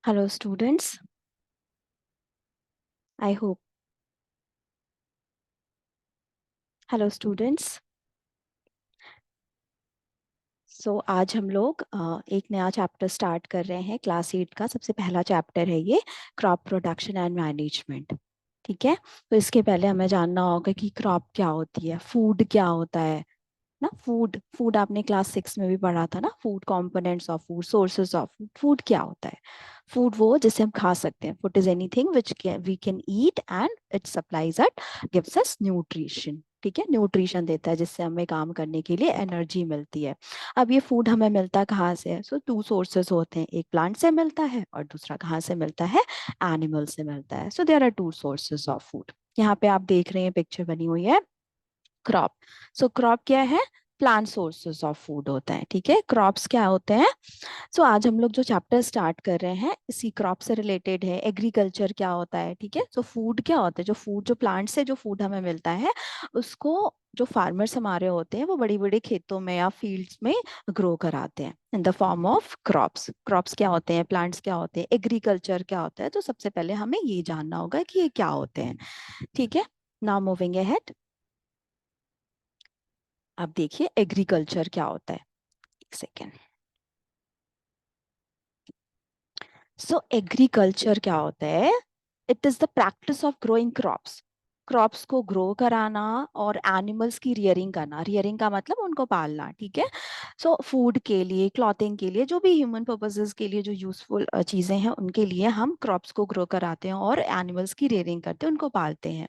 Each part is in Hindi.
Hello students, I hope. Hello students. आज हम लोग एक नया चैप्टर स्टार्ट कर रहे हैं क्लास 8 का। सबसे पहला चैप्टर है ये क्रॉप प्रोडक्शन एंड मैनेजमेंट। ठीक है, तो इसके पहले हमें जानना होगा कि क्रॉप क्या होती है, फूड क्या होता है ना। फूड फूड आपने क्लास 6 में भी पढ़ा था ना, food components of food, sources of food. Food क्या होता है? फूड वो जिसे हम खा सकते हैं। Food is anything which we can eat and it supplies at gives us nutrition. ठीक है, न्यूट्रिशन देता है जिससे हमें काम करने के लिए एनर्जी मिलती है। अब ये फूड हमें मिलता कहाँ से है? सो टू सोर्सेज होते हैं, एक प्लांट से मिलता है और दूसरा कहाँ से मिलता है? एनिमल से मिलता है। So there are two sources of food. यहाँ पे आप देख रहे हैं, पिक्चर बनी हुई है क्रॉप। सो क्रॉप क्या है? प्लांट सोर्सेज ऑफ फूड होता है। ठीक है, क्रॉप्स क्या होते हैं? आज हम लोग जो चैप्टर स्टार्ट कर रहे हैं इसी क्रॉप से रिलेटेड है। एग्रीकल्चर क्या होता है? ठीक है, फूड क्या होता है? जो फूड, जो प्लांट से जो फूड हमें मिलता है उसको जो फार्मर्स हमारे होते हैं वो बड़ी बड़ी खेतों में या फील्ड्स में ग्रो कराते हैं in the form of crops. Crops क्या होते हैं? प्लांट्स क्या होते हैं? एग्रीकल्चर क्या होता है? तो सबसे पहले हमें ये जानना होगा कि ये क्या होते हैं। ठीक है, नाउ मूविंग अहेड। अब देखिए एग्रीकल्चर क्या होता है। एक सेकेंड। एग्रीकल्चर क्या होता है? It is the practice of growing crops. Crops को ग्रो कराना और एनिमल्स की रियरिंग करना। रियरिंग का मतलब उनको पालना। ठीक है, फूड के लिए, क्लॉथिंग के लिए, जो भी ह्यूमन पर्पसेस के लिए जो यूजफुल चीजें हैं उनके लिए हम क्रॉप्स को ग्रो कराते हैं और एनिमल्स की रियरिंग करते हैं, उनको पालते हैं।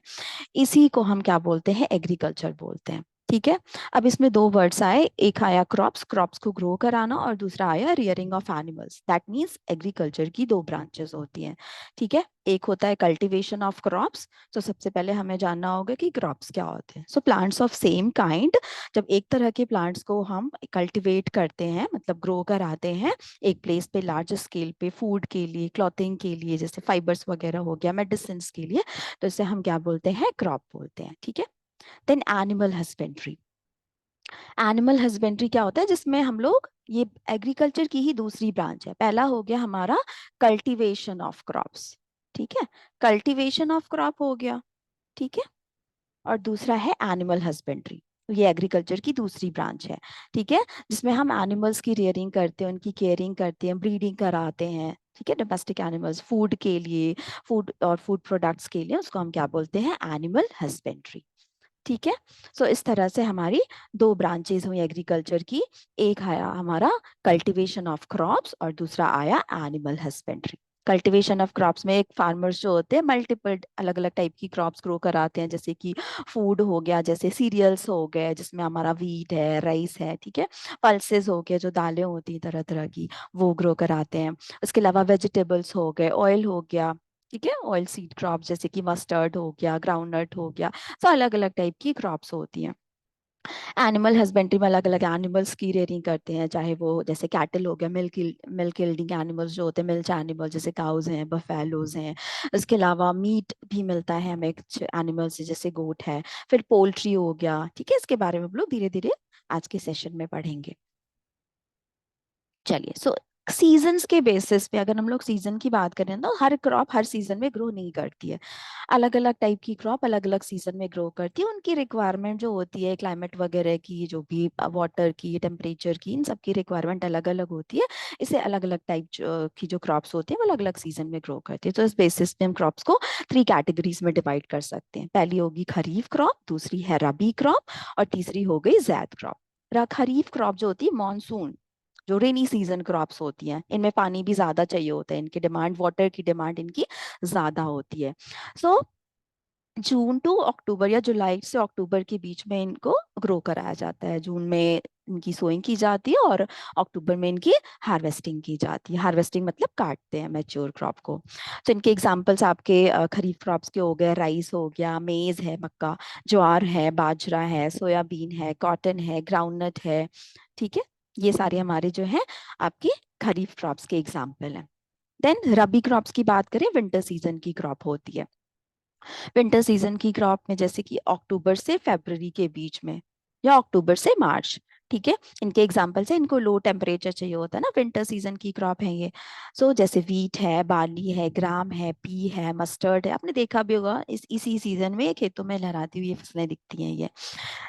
इसी को हम क्या बोलते हैं? एग्रीकल्चर बोलते हैं। ठीक है, अब इसमें दो वर्ड्स आए, एक आया क्रॉप्स, क्रॉप्स को ग्रो कराना, और दूसरा आया rearing of animals. That means agriculture की दो ब्रांचेस होती हैं। ठीक है, एक होता है कल्टीवेशन ऑफ क्रॉप्स। तो सबसे पहले हमें जानना होगा कि क्रॉप्स क्या होते हैं। प्लांट्स ऑफ सेम काइंड, जब एक तरह के प्लांट्स को हम कल्टीवेट करते हैं मतलब ग्रो कराते हैं एक प्लेस पे, लार्ज स्केल पे, फूड के लिए, क्लॉथिंग के लिए, जैसे फाइबर्स वगैरह हो गया, मेडिसिन के लिए, तो इसे हम क्या बोलते हैं? क्रॉप बोलते हैं। ठीक है, then animal husbandry. Animal husbandry क्या होता है? जिसमें हम लोग, ये एग्रीकल्चर की ही दूसरी ब्रांच है। पहला हो गया हमारा कल्टीवेशन ऑफ क्रॉप्स। ठीक है, कल्टीवेशन ऑफ क्रॉप हो गया। ठीक है, और दूसरा है एनिमल हस्बेंड्री। ये एग्रीकल्चर की दूसरी ब्रांच है। ठीक है, जिसमें हम एनिमल्स की रियरिंग करते हैं, उनकी केयरिंग करते हैं, ब्रीडिंग कराते हैं। ठीक है, डोमेस्टिक एनिमल्स, फूड के लिए, फूड और फूड प्रोडक्ट्स के लिए, उसको हम क्या बोलते हैं? Animal husbandry. ठीक है, इस तरह से हमारी दो ब्रांचेस हुई एग्रीकल्चर की। एक आया हमारा कल्टीवेशन ऑफ क्रॉप्स और दूसरा आया animal husbandry. Cultivation of crops में एक फार्मर्स जो होते हैं मल्टीपल अलग अलग टाइप की क्रॉप्स ग्रो कराते हैं, जैसे कि फूड हो गया, जैसे सीरियल्स हो गए जिसमें हमारा व्हीट है, राइस है। ठीक है, पल्सेस हो गया, जो दालें होती हैं तरह तरह की, वो ग्रो कराते हैं। उसके अलावा वेजिटेबल्स हो गए, ऑयल हो गया। ठीक है, ऑयल सीड क्रॉप जैसे कि मस्टर्ड हो गया, ग्राउंडनट हो गया। अलग अलग टाइप की क्रॉप्स होती हैं। एनिमल हस्बेंड्री में अलग अलग एनिमल्स की रेयरिंग करते हैं, चाहे वो जैसे कैटल हो गया, मिल्क यील्डिंग एनिमल्स जो होते हैं, मिल्च एनिमल जैसे काउज हैं, बफेलोज हैं। इसके अलावा मीट भी मिलता है हमें कुछ एनिमल से, जैसे गोट है। फिर पोल्ट्री हो गया। ठीक है, इसके बारे में हम लोग धीरे धीरे आज के सेशन में पढ़ेंगे। चलिए, सीजन्स के बेसिस पे अगर हम लोग सीजन की बात करें तो हर क्रॉप हर सीजन में ग्रो नहीं करती है। अलग अलग टाइप की क्रॉप अलग अलग सीजन में ग्रो करती है। उनकी रिक्वायरमेंट जो होती है क्लाइमेट वगैरह की, जो भी वाटर की, टेम्परेचर की, इन सब की रिक्वायरमेंट अलग अलग होती है। इसे अलग अलग टाइप की जो क्रॉप्स होती है वो अलग अलग सीजन में ग्रो करती है। तो इस बेसिस पे हम क्रॉप्स को थ्री कैटेगरीज में डिवाइड कर सकते हैं। पहली होगी खरीफ क्रॉप, दूसरी है रबी क्रॉप, और तीसरी हो गई जैद क्रॉप। खरीफ क्रॉप जो होती है मॉनसून, जो रेनी सीजन क्रॉप्स होती हैं, इनमें पानी भी ज्यादा चाहिए होता है, इनकी डिमांड, वाटर की डिमांड इनकी ज्यादा होती है। सो जून टू अक्टूबर या जुलाई से अक्टूबर के बीच में इनको ग्रो कराया जाता है। जून में इनकी सोइंग की जाती है और अक्टूबर में इनकी हार्वेस्टिंग की जाती है। हार्वेस्टिंग मतलब काटते हैं मैच्योर क्रॉप को। तो इनके एग्जांपल्स आपके खरीफ क्रॉप्स के हो गए, राइस हो गया, मेज है, मक्का, ज्वार है, बाजरा है, सोयाबीन है, कॉटन है, ग्राउंडनट है। ठीक है, ये सारे हमारे जो है आपके खरीफ क्रॉप्स के एग्जाम्पल हैं। देन रबी क्रॉप्स की बात करें, विंटर सीजन की क्रॉप होती है। विंटर सीजन की क्रॉप में जैसे कि अक्टूबर से फरवरी के बीच में, या अक्टूबर से मार्च, ठीक है, इनके एग्जाम्पल से, इनको लो टेम्परेचर चाहिए होता है ना, विंटर सीजन की क्रॉप है ये। सो जैसे वीट है, बार्ली है, ग्राम है, पी है, मस्टर्ड है, आपने देखा भी होगा इसी सीजन में खेतों में लहराती हुई फसलें दिखती हैं ये।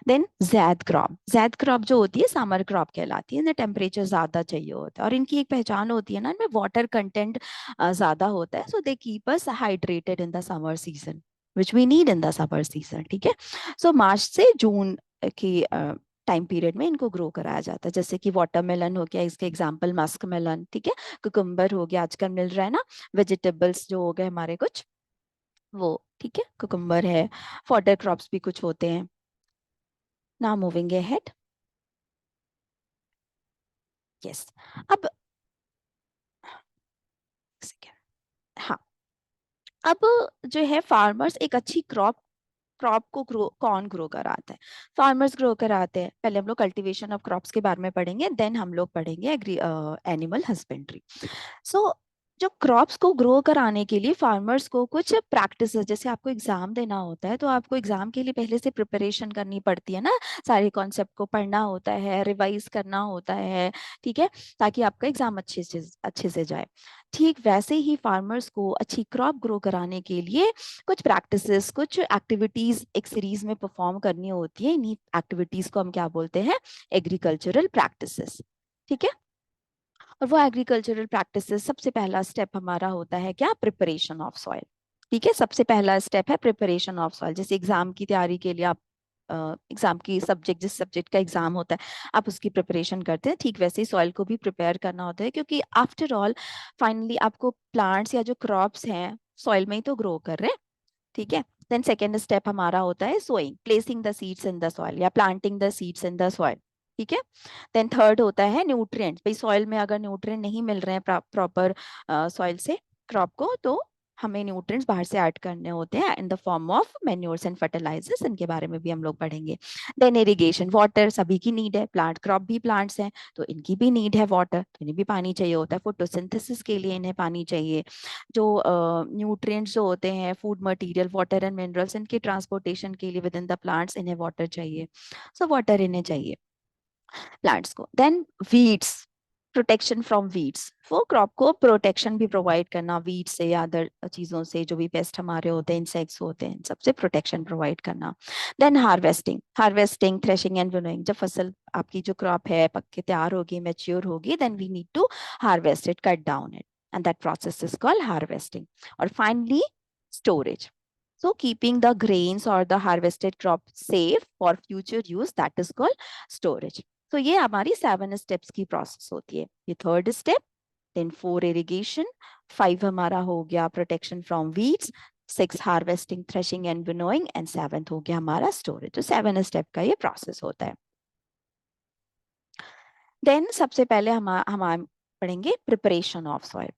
देन जैद क्रॉप जो होती है समर क्रॉप कहलाती है, इन्हें टेम्परेचर ज्यादा चाहिए होता है, और इनकी एक पहचान होती है ना, इनमें वाटर कंटेंट ज्यादा होता है, so they keep us hydrated in the summer season which we need in the summer season. ठीक है, सो मार्च से जून की टाइम पीरियड में इनको ग्रो कराया जाता है, जैसे कि वाटरमेलन हो गया, इसके एग्जाम्पल मस्क मेलन, ठीक है, कुकुम्बर हो गया, आजकल मिल रहा है ना, वेजिटेबल्स जो हो गए हमारे कुछ वो, ठीक है, कुकुम्बर है, फॉडर क्रॉप्स भी कुछ होते हैं। Now moving ahead. यस, अब second, हाँ, अब जो है फार्मर्स एक अच्छी क्रॉप क्रॉप को ग्रो कौन ग्रो कराता है? फार्मर्स ग्रो कराते हैं। पहले हम लोग कल्टीवेशन ऑफ क्रॉप्स के बारे में पढ़ेंगे, देन हम लोग पढ़ेंगे एग्री एनिमल हस्बेंड्री। सो जो क्रॉप्स को ग्रो कराने के लिए फार्मर्स को कुछ प्रैक्टिस, जैसे आपको एग्जाम देना होता है तो आपको एग्जाम के लिए पहले से प्रिपरेशन करनी पड़ती है ना, सारे कॉन्सेप्ट को पढ़ना होता है, रिवाइज करना होता है, ठीक है, ताकि आपका एग्जाम अच्छे से जाए। ठीक वैसे ही फार्मर्स को अच्छी क्रॉप ग्रो कराने के लिए कुछ प्रैक्टिसेस, कुछ एक्टिविटीज एक सीरीज में परफॉर्म करनी होती है। इन्हीं एक्टिविटीज को हम क्या बोलते हैं? Agricultural practices. ठीक है, और वो एग्रीकल्चरल प्रैक्टिसेस, सबसे पहला स्टेप हमारा होता है क्या? Preparation of soil. ठीक है, सबसे पहला स्टेप है प्रिपरेशन ऑफ सॉइल। जैसे एग्जाम की तैयारी के लिए आप एग्जाम की सब्जेक्ट, जिस सब्जेक्ट का एग्जाम होता है आप उसकी प्रिपरेशन करते हैं, ठीक वैसे ही सॉइल को भी प्रिपेयर करना होता है, क्योंकि आफ्टर ऑल फाइनली आपको प्लांट्स या जो क्रॉप्स हैं सॉइल में ही तो ग्रो कर रहे हैं। ठीक है, देन सेकेंड स्टेप हमारा होता है sowing, placing the seeds in the soil या planting the seeds in the soil. ठीक है, देन थर्ड होता है न्यूट्रिएंट्स। भाई सॉइल में अगर न्यूट्रिएंट नहीं मिल रहे हैं प्रॉपर सॉइल से क्रॉप को, तो हमें न्यूट्रिएंट्स बाहर से ऐड करने होते हैं in the form of manures and fertilisers, इनके बारे में भी हम लोग पढ़ेंगे। देन इरिगेशन, वाटर सभी की नीड है, प्लांट क्रॉप भी प्लांट्स हैं तो इनकी भी नीड है वाटर, इन्हें भी पानी चाहिए होता है, फोटोसिंथेसिस के लिए इन्हें पानी चाहिए। जो न्यूट्रिएंट्स जो होते हैं, food material, water and minerals, इनके ट्रांसपोर्टेशन के लिए विद इन द प्लांट्स इन्हें वाटर चाहिए, सो वाटर इन्हें चाहिए प्लांट्स को। Then weeds, protection from weeds, वो क्रॉप को प्रोटेक्शन भी प्रोवाइड करना वीड से या अदर चीजों से, जो भी पेस्ट हमारे होते हैं, इंसेक्ट्स होते हैं, इन सबसे प्रोटेक्शन प्रोवाइड करना। Then harvesting threshing and winnowing, जब फसल आपकी जो क्रॉप है पक के तैयार होगी, मेच्योर होगी, then we need to harvest it, cut down it, and that process is called harvesting. और finally storage, so keeping the grains or the harvested crop safe for future use, that is called storage. तो ये हमारी 7 स्टेप्स की प्रोसेस होती है। ये थर्ड स्टेप, देन 4 इरिगेशन, 5 हमारा हो गया protection from weeds, 6 harvesting threshing and winnowing, and 7th हो गया हमारा स्टोरेज। तो 7 स्टेप का ये प्रोसेस होता है। देन सबसे पहले हम पढ़ेंगे preparation of soil.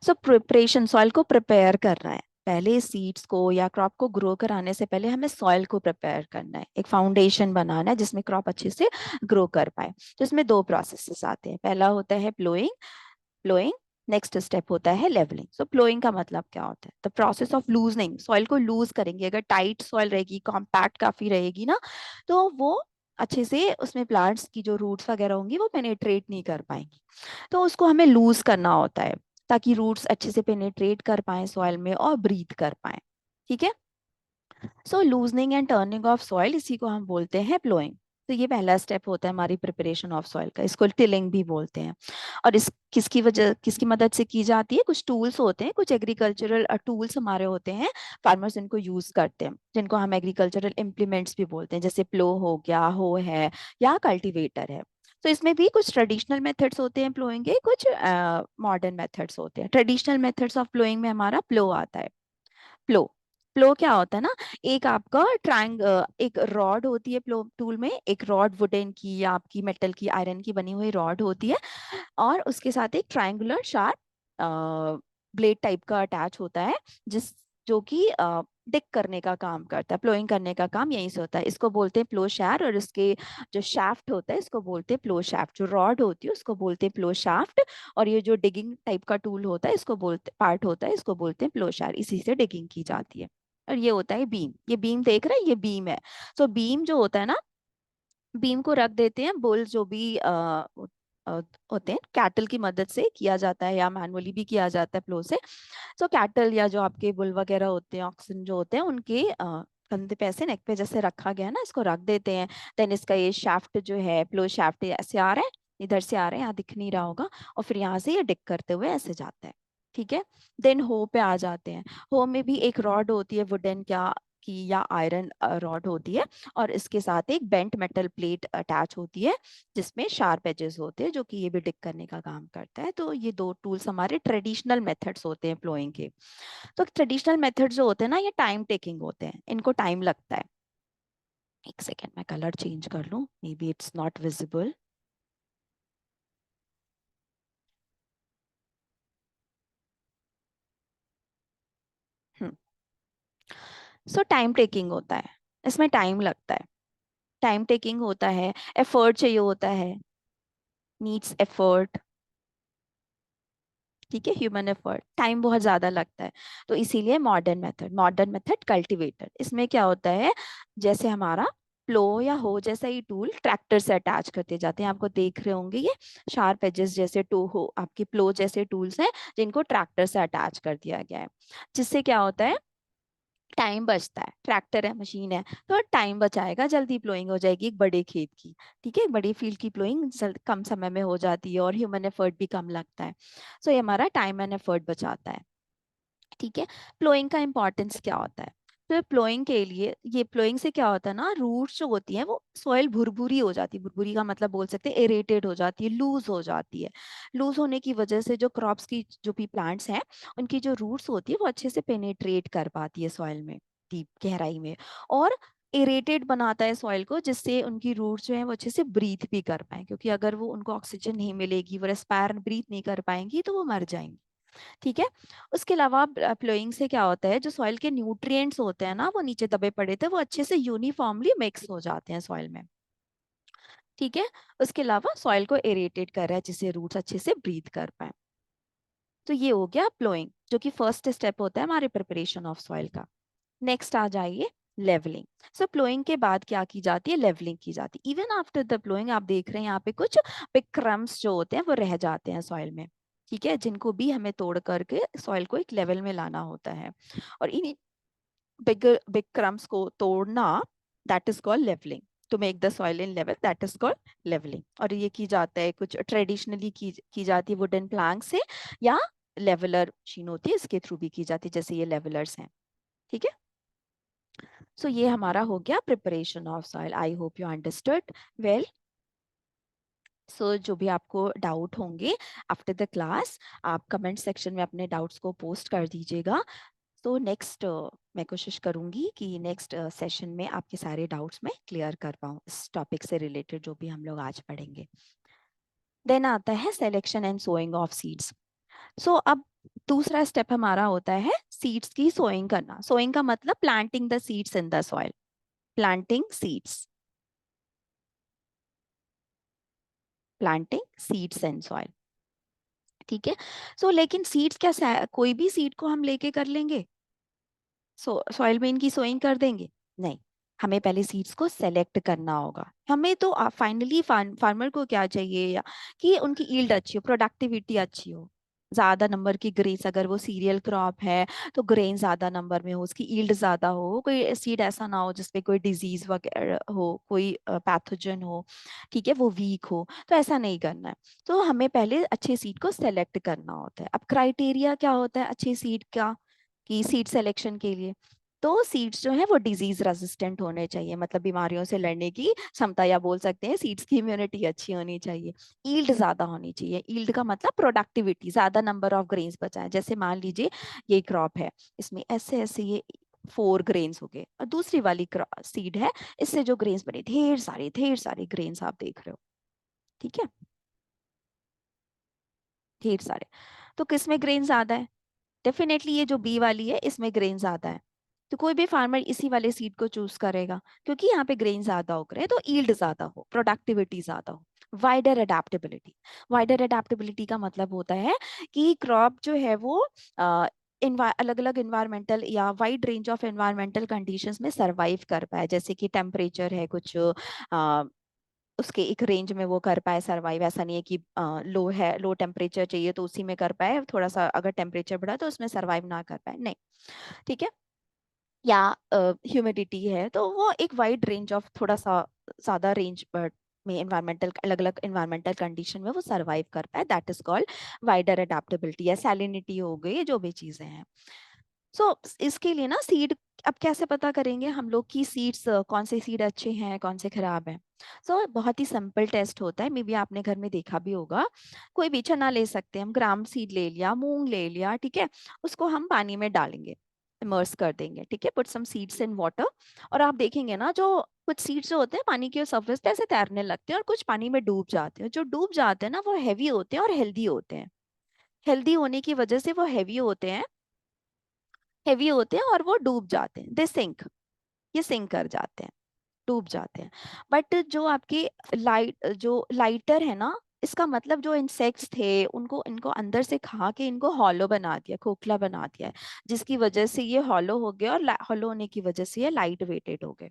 So preparation, soil को प्रिपेयर करना है। पहले सीड्स को या क्रॉप को ग्रो कराने से पहले हमें सॉइल को प्रिपेयर करना है, एक फाउंडेशन बनाना है जिसमें क्रॉप अच्छे से ग्रो कर पाए। तो इसमें 2 प्रोसेसेस आते हैं, पहला होता है प्लोइंग, नेक्स्ट स्टेप होता है लेवलिंग। सो प्लोइंग का मतलब क्या होता है? The process of loosening, soil को लूज करेंगे। अगर टाइट सॉइल रहेगी, कॉम्पैक्ट काफी रहेगी ना, तो वो अच्छे से उसमें प्लांट्स की जो रूट्स वगैरह होंगी वो पेनेट्रेट नहीं कर पाएंगी, तो उसको हमें लूज करना होता है ताकि रूट्स अच्छे से पेनेट्रेट कर पाए सॉइल में और ब्रीथ कर पाए। ठीक है, so loosening and turning of soil, इसी को हम बोलते हैं प्लोइंग। तो ये पहला स्टेप होता है हमारी प्रिपरेशन ऑफ सॉइल का, इसको टिलिंग भी बोलते हैं। और इस किसकी मदद से की जाती है? कुछ टूल्स होते हैं, कुछ एग्रीकल्चरल टूल्स हमारे होते हैं, फार्मर्स इनको यूज करते हैं, जिनको हम एग्रीकल्चरल इम्प्लीमेंट्स भी बोलते हैं, जैसे प्लो हो गया, हो है, या कल्टीवेटर है। तो इसमें भी कुछ ट्रेडिशनल मेथड्स होते हैं प्लोइंग के, कुछ मॉडर्न मेथड्स होते हैं। ट्रेडिशनल मेथड्स ऑफ प्लोइंग में हमारा प्लो आता है। प्लो प्लो क्या होता है ना, एक आपका एक रॉड होती है प्लो टूल में, एक रॉड वुडन की या आपकी मेटल की, आयरन की बनी हुई रॉड होती है, और उसके साथ एक ट्रायंगुलर शार्प ब्लेड टाइप का अटैच होता है, जिस जो कि डिक करने का काम करता है। प्लोइंग करने का काम यहीं से होता है, इसको बोलते हैं प्लो शैर, और इसके जो शाफ्ट होता है इसको बोलते हैं प्लो शाफ्ट। जो रॉड होती है उसको बोलते हैं प्लो शाफ्ट, और ये जो डिगिंग टाइप का टूल होता है इसको बोलते पार्ट होता है, इसको बोलते हैं प्लो शैर, इसी से डिगिंग की जाती है। और ये होता है बीम, ये बीम देख रहे हैं, ये बीम है। सो बीम जो होता है ना, बीम को रख देते हैं, बुल जो भी अ, होते हैं कैटल की मदद से किया जाता है या मैनुअली भी किया जाता है प्लो से। तो कैटल या जो आपके बुल वगैरह होते हैं, ऑक्सन जो होते हैं, उनके कंधे पे ऐसे नेक पे जैसे रखा गया है ना, इसको रख देते हैं। देन इसका ये शाफ्ट जो है, प्लो शाफ्ट ऐसे आ रहा है, इधर से आ रहा है, यहाँ दिख नहीं रहा होगा, और फिर यहाँ से ये डिक करते हुए ऐसे जाता है। ठीक है। देन हो पे आ जाते हैं। हो में भी एक रॉड होती है, वुडन क्या की या आयरन रॉड होती है, और इसके साथ एक बेंट मेटल प्लेट अटैच होती है जिसमें शार्प एजेस होते हैं, जो कि ये भी डिक करने का काम करता है। तो ये दो टूल्स हमारे ट्रेडिशनल मेथड्स होते हैं प्लोइंग के। तो ट्रेडिशनल मेथड्स जो होते हैं ना, ये टाइम टेकिंग होते हैं, इनको टाइम लगता है। एक सेकेंड, मैं कलर चेंज कर लूं, may be it's not visible. So time taking होता है, इसमें टाइम लगता है, टाइम टेकिंग होता है, एफर्ट चाहिए होता है, नीड्स एफर्ट। ठीक है, ह्यूमन एफर्ट, टाइम बहुत ज्यादा लगता है। तो इसीलिए मॉडर्न मेथड कल्टीवेटर, इसमें क्या होता है, जैसे हमारा प्लो या हो जैसा ही टूल ट्रैक्टर से अटैच करते जाते हैं, आपको देख रहे होंगे ये शार्प एजेस जैसे टू हो आपकी प्लो जैसे टूल्स हैं, जिनको ट्रैक्टर से अटैच कर दिया गया है। जिससे क्या होता है, टाइम बचता है, ट्रैक्टर है, मशीन है, तो टाइम बचाएगा, जल्दी प्लोइंग हो जाएगी एक बड़े खेत की। ठीक है, बड़ी फील्ड की प्लोइंग कम समय में हो जाती है, और ह्यूमन एफर्ट भी कम लगता है। सो ये हमारा टाइम एंड एफर्ट बचाता है। ठीक है। प्लोइंग का इंपॉर्टेंस क्या होता है, तो प्लोइंग के लिए, ये प्लोइंग से क्या होता है ना, रूट्स जो होती हैं वो सॉइल भुरभुरी हो जाती है, भुरभुरी का मतलब बोल सकते हैं एरेटेड हो जाती है, लूज हो जाती है। लूज होने की वजह से जो क्रॉप्स की जो भी प्लांट्स हैं, उनकी जो रूट्स होती है वो अच्छे से पेनेट्रेट कर पाती है सॉइल में, डीप गहराई में, और एरेटेड बनाता है सॉइल को, जिससे उनकी रूट्स जो है वो अच्छे से ब्रीथ भी कर पाए, क्योंकि अगर वो उनको ऑक्सीजन नहीं मिलेगी, वो रेस्पायर ब्रीथ नहीं कर पाएंगी, तो वो मर जाएंगी। ठीक है। उसके अलावा प्लोइंग से क्या होता है, जो सॉइल के न्यूट्रिएंट्स होते हैं ना, वो नीचे दबे पड़े थे, वो अच्छे से यूनिफॉर्मली मिक्स हो जाते हैं सॉइल में। ठीक है। उसके अलावा सॉइल को एरेटेड कर रहा है, जिससे रूट्स अच्छे से ब्रीथ कर पाए। तो ये हो गया प्लोइंग, जो कि फर्स्ट स्टेप होता है हमारे प्रिपरेशन ऑफ सॉइल का। नेक्स्ट आ जाइए लेवलिंग। सो प्लोइंग के बाद क्या की जाती है, लेवलिंग की जाती है। इवन आफ्टर द प्लोइंग आप देख रहे हैं यहाँ पे कुछ बिग क्रम्स जो होते हैं वो रह जाते हैं सॉइल में। ठीक है, जिनको भी हमें तोड़ करके सॉइल को एक लेवल में लाना होता है, और इन बिग बिग क्रम्स को तोड़ना, that is called levelling. To make the soil in level, that is called levelling. और ये की जाता है कुछ ट्रेडिशनली की जाती है वुडन प्लैंक से, या लेवलर मशीन होती है इसके थ्रू भी की जाती है, जैसे ये लेवलर्स हैं। ठीक है। सो ये हमारा हो गया preparation of soil. I hope you understood well. So जो भी आपको डाउट होंगे आफ्टर द क्लास, आप कमेंट सेक्शन में अपने डाउट्स को पोस्ट कर दीजिएगा। तो नेक्स्ट मैं कोशिश करूंगी कि नेक्स्ट सेशन में आपके सारे डाउट्स मैं क्लियर कर पाऊँ इस टॉपिक से रिलेटेड, जो भी हम लोग आज पढ़ेंगे। देन आता है selection and sowing of seeds. So अब दूसरा स्टेप हमारा होता है सीड्स की सोइंग करना। सोइंग का मतलब planting the seeds in the soil, planting seeds, planting seeds in soil. ठीक है। सो लेकिन सीड्स क्या कोई भी सीड को हम लेके कर लेंगे, सॉइल में इनकी सोइंग कर देंगे? नहीं, हमें पहले सीड्स को सेलेक्ट करना होगा। हमें तो फाइनली फार्मर को क्या चाहिए, कि उनकी ईल्ड अच्छी हो, प्रोडक्टिविटी अच्छी हो, ज्यादा नंबर की ग्रेन्स, अगर वो सीरियल क्रॉप है तो ग्रेन ज्यादा नंबर में हो, उसकी ईल्ड ज्यादा हो, कोई सीड ऐसा ना हो जिसपे कोई डिजीज वगैरह हो, कोई पैथोजन हो, ठीक है, वो वीक हो, तो ऐसा नहीं करना है। तो हमें पहले अच्छे सीड को सेलेक्ट करना होता है। अब क्राइटेरिया क्या होता है अच्छे सीड का, कि सीड सिलेक्शन के लिए, तो सीड्स जो है वो डिजीज रेजिस्टेंट होने चाहिए, मतलब बीमारियों से लड़ने की क्षमता, या बोल सकते हैं सीड्स की इम्यूनिटी अच्छी होनी चाहिए। ईल्ड ज्यादा होनी चाहिए, ईल्ड का मतलब प्रोडक्टिविटी, ज्यादा नंबर ऑफ ग्रेन्स बचाएं। जैसे मान लीजिए ये क्रॉप है, इसमें ऐसे ऐसे ये 4 ग्रेन्स हो गए, और दूसरी वाली सीड है, इससे जो ग्रेन्स बने ढेर सारे ग्रेन्स आप देख रहे हो। ठीक है, ढेर सारे। तो किस में ग्रेन ज्यादा है? डेफिनेटली ये जो बी वाली है, इसमें ग्रेन ज्यादा है, तो कोई भी फार्मर इसी वाले सीड को चूज करेगा, क्योंकि यहाँ पे ग्रेन ज्यादा उग रहे हैं, तो ईल्ड ज्यादा हो, प्रोडक्टिविटी ज्यादा हो। वाइडर अडेप्टेबिलिटी, वाइडर अडेप्टेबिलिटी का मतलब होता है कि क्रॉप जो है वो अलग अलग इन्वायरमेंटल या wide range of environmental conditions में सरवाइव कर पाए, जैसे कि टेम्परेचर है कुछ, उसके एक रेंज में वो कर पाए सरवाइव। ऐसा नहीं है कि लो है, लो टेम्परेचर चाहिए तो उसी में कर पाए, थोड़ा सा अगर टेम्परेचर बढ़ा तो उसमें सरवाइव ना कर पाए, नहीं। ठीक है। या ह्यूमिडिटी है, तो वो एक वाइड रेंज ऑफ, थोड़ा सा ज्यादा रेंज में इन्वायरमेंटल, अलग अलग इन्वायरमेंटल कंडीशन में वो सरवाइव कर पाए, that is called wider adaptability. या सैलिनिटी हो गई, जो भी चीजें हैं। सो इसके लिए ना सीड, अब कैसे पता करेंगे हम लोग कि सीड्स, कौन से सीड अच्छे हैं कौन से खराब हैं। सो बहुत ही सिंपल टेस्ट होता है, मे बी आपने घर में देखा भी होगा। कोई भी चना ले सकते हैं हम, ग्राम सीड ले लिया, मूंग ले लिया, ठीक है। उसको हम पानी में डालेंगे, इमर्स कर देंगे, ठीक है, put some seeds in water. और आप देखेंगे ना, जो कुछ सीड्स जो होते हैं पानी के सरफेस पे ऐसे तैरने लगते हैं, और कुछ पानी में डूब जाते हैं। जो डूब जाते हैं ना, वो हैवी होते हैं और हेल्दी होते हैं। हेल्दी होने की वजह से वो हैवी होते हैं, हेवी होते हैं और वो डूब जाते हैं, दे सिंक, ये सिंक कर जाते हैं, डूब जाते हैं। बट जो आपकी जो लाइटर है ना, इसका मतलब जो इंसेक्ट्स थे उनको, इनको अंदर से खा के इनको हॉलो बना दिया, खोखला बना दिया है, जिसकी वजह से ये हॉलो हो गया, और हॉलो होने की वजह से ये लाइट वेटेड हो गए।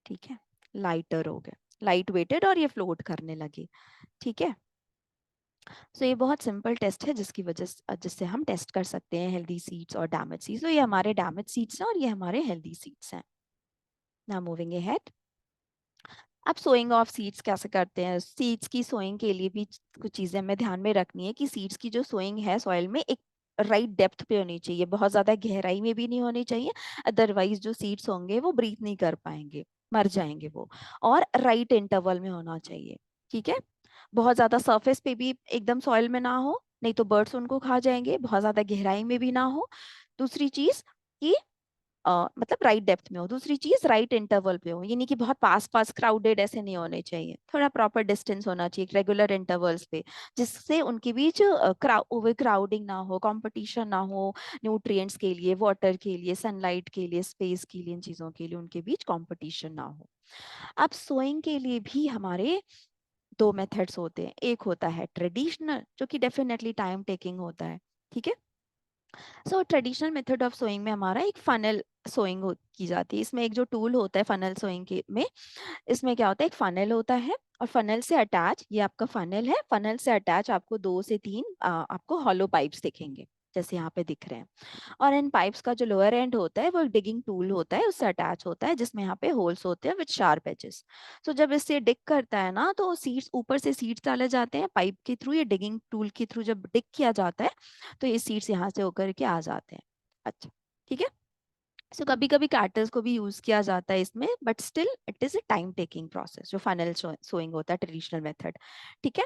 ठीक है, लाइटर हो गए, लाइट वेटेड, और ये फ्लोट करने लगे। ठीक है। सो ये बहुत सिंपल टेस्ट है, जिसकी वजह से, जिससे हम टेस्ट कर सकते हैं हेल्दी सीड्स और डैमेज सीड्स। तो ये हमारे डैमेज सीड्स हैं और ये हमारे हेल्दी सीड्स हैं। Now moving ahead. अब सोइंग ऑफ सीड्स कैसे करते हैं? सीड्स की सोइंग के लिए भी कुछ चीजें हमें ध्यान में रखनी है, कि सीड्स की जो सोइंग है सॉइल में, एक राइट डेप्थ पे होनी चाहिए, बहुत ज्यादा गहराई में भी नहीं होनी चाहिए, अदरवाइज जो सीड्स होंगे वो ब्रीथ नहीं कर पाएंगे, मर जाएंगे वो। और राइट इंटरवल में होना चाहिए। ठीक है। बहुत ज्यादा सरफेस पे भी एकदम सॉइल में ना हो, नहीं तो बर्ड्स उनको खा जाएंगे। बहुत ज्यादा गहराई में भी ना हो। दूसरी चीज कि मतलब राइट डेप्थ में हो। दूसरी चीज राइट इंटरवल पे हो, यानी कि बहुत पास पास क्राउडेड ऐसे नहीं होने चाहिए, थोड़ा प्रॉपर डिस्टेंस होना चाहिए रेगुलर इंटरवल्स पे, जिससे उनके बीच ओवर क्राउडिंग ना हो, कंपटीशन ना हो, न्यूट्रिएंट्स के लिए, वाटर के लिए, सनलाइट के लिए, स्पेस के लिए, इन चीजों के लिए उनके बीच कंपटीशन ना हो। अब सोइंग के लिए भी हमारे दो मेथड्स होते हैं। एक होता है ट्रेडिशनल, जो कि डेफिनेटली टाइम टेकिंग होता है। ठीक है। So traditional method of sowing में हमारा एक फनल सोइंग की जाती है। इसमें एक जो टूल होता है फनल सोइंग के में, इसमें क्या होता है, एक फनल होता है, और फनल से अटैच, ये आपका फनल है, फनल से अटैच आपको दो से तीन आपको हॉलो पाइप्स दिखेंगे, जैसे यहाँ पे दिख रहे हैं। और इन पाइप्स का जो लोअर एंड होता है वो एक डिगिंग टूल होता है, उससे अटैच होता है, जिसमें यहाँ पे होल्स होते हैं विद शार्प एजेस। तो जब इससे डिग करता है ना, तो सीड्स ऊपर से, सीड्स डाले जाते हैं पाइप के थ्रू, ये डिगिंग टूल के थ्रू जब डिग किया जाता है, तो ये सीड्स यहाँ से होकर के आ जाते हैं। अच्छा। ठीक है। सो कभी कभी कैटर्स को भी यूज किया जाता है इसमें, but still it is a time taking process, जो फाइनल सोइंग होता है ट्रेडिशनल मेथड। ठीक है।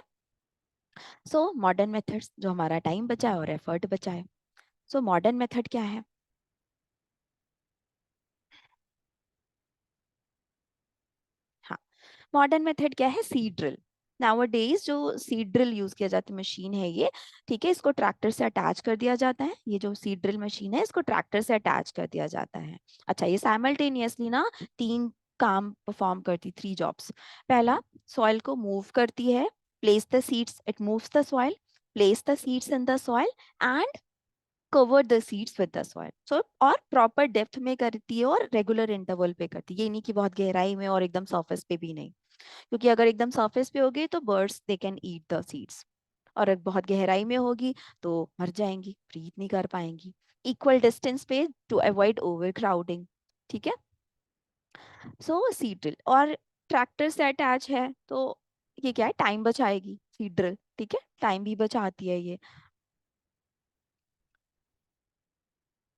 सो मॉडर्न मेथड्स जो हमारा टाइम बचाए और एफर्ट बचाए। सो मॉडर्न मेथड क्या है? हाँ, मॉडर्न मेथड क्या है? Seed drill. नाउअडेज जो सीड ड्रिल यूज किया जाता है, मशीन है ये, ठीक है, इसको ट्रैक्टर से अटैच कर दिया जाता है। ये जो सीड ड्रिल मशीन है, इसको ट्रैक्टर से अटैच कर दिया जाता है। अच्छा, ये साइमल्टेनियसली ना तीन काम परफॉर्म करती, थ्री जॉब्स। पहला, सॉइल को मूव करती है, place the seeds, it moves the soil, place the seeds in the soil, and cover the seeds with the soil. So और प्रॉपर डेप्थ में करती है और रेगुलर इंटरवल पे करती है, ये नहीं कि बहुत गहराई में और एकदम सरफेस पे भी नहीं, क्योंकि अगर एकदम सरफेस पे होगी तो birds they can eat the seeds, और अगर बहुत गहराई में होगी तो मर जाएंगी, ब्रीथ नहीं कर पाएंगी। इक्वल डिस्टेंस पे टू अवॉइड ओवर क्राउडिंग। ठीक है। सो सीड ड्रिल और ट्रैक्टर से अटैच है, तो ये क्या है, टाइम बचाएगी सीड ड्रिल। ठीक है, टाइम भी बचाती है ये,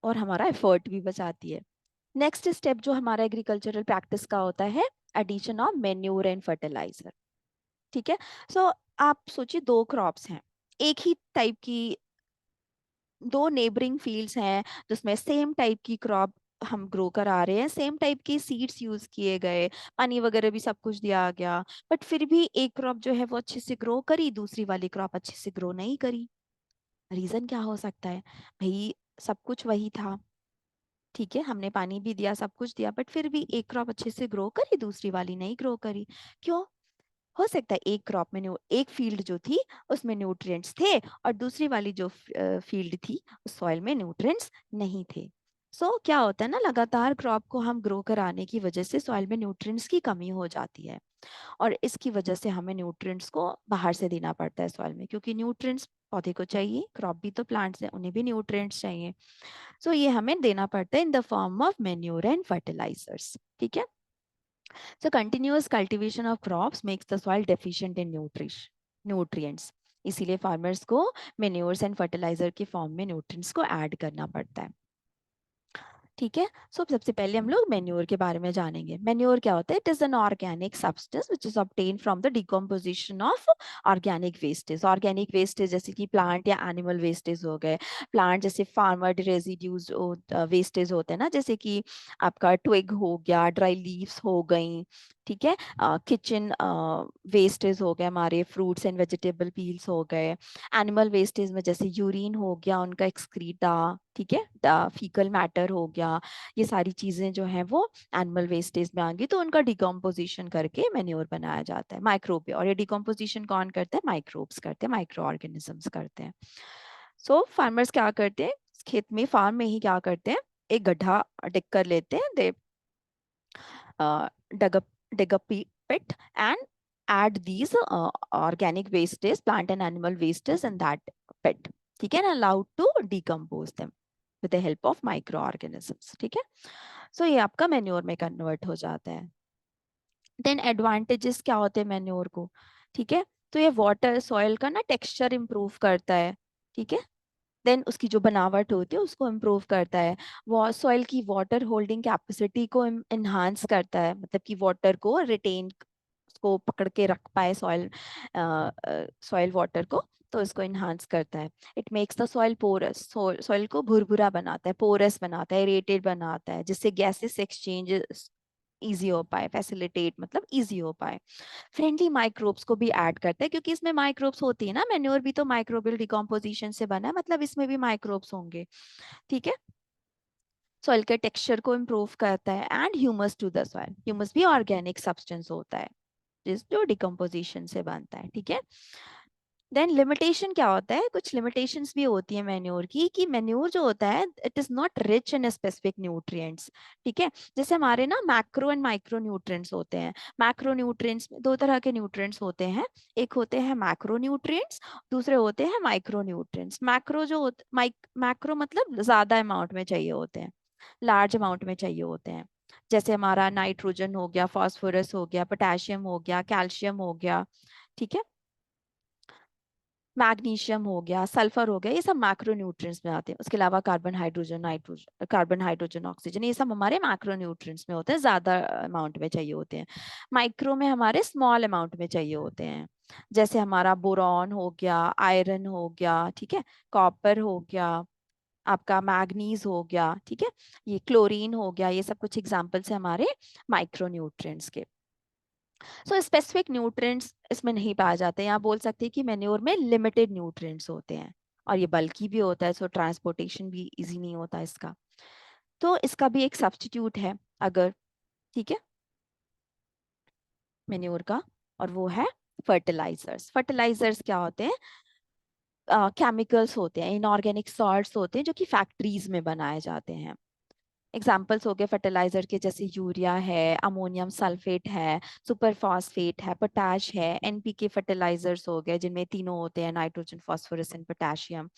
और हमारा एफर्ट भी बचाती है। नेक्स्ट स्टेप जो हमारा एग्रीकल्चरल प्रैक्टिस का होता है, addition of manure and fertiliser. ठीक है। सो आप सोचिए, दो क्रॉप्स हैं, एक ही टाइप की, दो नेबरिंग फील्ड्स हैं, जिसमें सेम टाइप की क्रॉप हम ग्रो करा रहे हैं, सेम टाइप की सीड्स यूज किए गए, पानी वगैरह भी सब कुछ दिया गया, बट फिर भी एक क्रॉप जो है वो अच्छे से ग्रो करी, दूसरी वाली क्रॉप अच्छे से ग्रो नहीं करी। रीजन क्या हो सकता है? भाई, सब कुछ वही था, ठीक है, हमने पानी भी दिया, सब कुछ दिया, बट फिर भी एक क्रॉप अच्छे से ग्रो करी, दूसरी वाली नहीं ग्रो करी। क्यों? हो सकता है एक क्रॉप में एक फील्ड जो थी उसमें न्यूट्रिएंट्स थे, और दूसरी वाली जो फील्ड थी उस सॉइल में न्यूट्रिएंट्स नहीं थे। क्या होता है ना, लगातार क्रॉप को हम ग्रो कराने की वजह से सॉइल में न्यूट्रिएंट्स की कमी हो जाती है। और इसकी वजह से हमें न्यूट्रिएंट्स को बाहर से देना पड़ता है सॉइल में, क्योंकि न्यूट्रिएंट्स पौधे को चाहिए, क्रॉप भी तो प्लांट्स है, उन्हें भी न्यूट्रिएंट्स चाहिए। सो ये हमें देना पड़ता है in the form of manure and fertilisers, ठीक है। So continuous cultivation of crops makes the soil deficient in nutrients, इसीलिए फार्मर्स को मैन्योर्स एंड फर्टिलाइजर के फॉर्म में न्यूट्रिएंट्स को ऐड करना पड़ता है, ठीक है। सो सबसे पहले हम लोग मेन्योर के बारे में जानेंगे। मेन्योर क्या होता है? It is an organic substance which is obtain from the decomposition of organic wastage. Organic wastage जैसे कि प्लांट या एनिमल वेस्टेज हो गए, प्लांट जैसे फार्मर रेजिड्यूज वेस्टेज होते हैं ना, जैसे कि आपका ट्विग हो गया, ड्राई लीव्स हो गई, ठीक है, किचन वेस्टेज हो गए, हमारे फ्रूट्स एंड वेजिटेबल पील्स हो गए, एनिमल वेस्टेज में जैसे यूरिन हो गया, उनका एक्सक्रीटा, ठीक है, फीकल मैटर हो गया, ये सारी चीजें जो हैं वो एनिमल वेस्टेज में आ गई, तो उनका डिकम्पोजिशन करके मैन्योर बनाया जाता है माइक्रोब, और ये डिकम्पोजिशन कौन करते हैं? माइक्रोब्स करते हैं, माइक्रो ऑर्गेनिजम्स करते हैं। सो फार्मर्स क्या करते हैं, खेत में, फार्म में ही क्या करते हैं, एक गड्ढा डिग कर लेते हैं, दे dig a pit and add these organic wastes, plant and animal wastes in that pit, ठीक है ना, allowed to decompose them with the help of microorganisms, ठीक है। सो ये आपका मैन्योर में कन्वर्ट हो जाता है। देन एडवांटेजेस क्या होते हैं मैन्योर को, ठीक है, तो ये वाटर सॉइल का ना टेक्सचर इंप्रूव करता है, ठीक है। देन उसकी जो बनावट होती है उसको इम्प्रूव करता है, वो सॉइल की वाटर होल्डिंग कैपेसिटी को इन्हांस करता है, मतलब कि वाटर को रिटेन, उसको पकड़ के रख पाए सॉइल, सॉइल वाटर को, तो इसको इन्हांस करता है। It makes the soil porous, soil को भुरभुरा बनाता है, पोरस बनाता है, एरेटेड बनाता है, जिससे गैसेस एक्सचेंज इजी हो पाए, फैसिलिटेट मतलब इजी हो पाए। फ्रेंडली माइक्रोब्स को भी ऐड करता है, क्योंकि इसमें माइक्रोब्स होती है ना, मैन्योर भी तो माइक्रोबियल डिकम्पोजिशन से बना है, मतलब इसमें भी माइक्रोब्स होंगे, ठीक है। सॉइल के टेक्सचर को इम्प्रूव करता है, and humus to the soil, humus भी ऑर्गेनिक सब्सटेंस होता है जिस जो डिकम्पोजिशन से बनता है, ठीक है। देन लिमिटेशन क्या होता है, कुछ लिमिटेशंस भी होती है मैन्योर की, कि मैन्योर जो होता है it is not rich in specific nutrients, ठीक है। जैसे हमारे ना मैक्रो एंड माइक्रो न्यूट्रिएंट्स होते हैं। मैक्रो न्यूट्रिएंट्स में दो तरह के न्यूट्रिएंट्स होते हैं, एक होते हैं मैक्रो न्यूट्रिएंट्स, दूसरे होते हैं माइक्रो न्यूट्रिएंट्स। मैक्रो जो मैक्रो मतलब ज्यादा अमाउंट में चाहिए होते हैं, लार्ज अमाउंट में चाहिए होते हैं, जैसे हमारा नाइट्रोजन हो गया, फास्फोरस हो गया, पोटेशियम हो गया, कैल्शियम हो गया, ठीक है, मैग्नीशियम हो गया, सल्फर हो गया, ये सब मैक्रो न्यूट्रिएंट्स में आते हैं। उसके अलावा carbon hydrogen, nitrogen, carbon hydrogen oxygen, ये सब हमारे मैक्रो न्यूट्रिएंट्स में होते हैं, ज्यादा अमाउंट में चाहिए होते हैं। माइक्रो में हमारे स्मॉल अमाउंट में चाहिए होते हैं, जैसे हमारा बोरॉन हो गया, आयरन हो गया, ठीक है, कॉपर हो गया, आपका मैग्नीज हो गया, ठीक है, ये क्लोरीन हो गया, ये सब कुछ एग्जाम्पल्स है हमारे माइक्रो न्यूट्रिएंट्स के। सो स्पेसिफिक न्यूट्रिएंट्स इसमें नहीं पाए जाते हैं, आप बोल सकते हैं कि मैन्योर में लिमिटेड न्यूट्रिएंट्स होते हैं, और ये बल्कि भी होता है, सो ट्रांसपोर्टेशन भी इजी नहीं होता इसका, तो इसका भी एक सब्स्टिट्यूट है अगर, ठीक है, मैन्योर का, और वो है फर्टिलाइजर्स। फर्टिलाइजर्स क्या होते हैं? केमिकल्स होते हैं, इनऑर्गेनिक सॉल्ट्स होते हैं जो कि फैक्ट्रीज में बनाए जाते हैं। एग्जाम्पल्स हो गए फर्टिलाइजर के, जैसे यूरिया है, अमोनियम सल्फेट है, सुपर फॉस्फेट है, पोटाश है, एनपीके फर्टिलाइजर्स हो गए जिनमें तीनों होते हैं, नाइट्रोजन, फास्फोरस एंड पोटेशियम।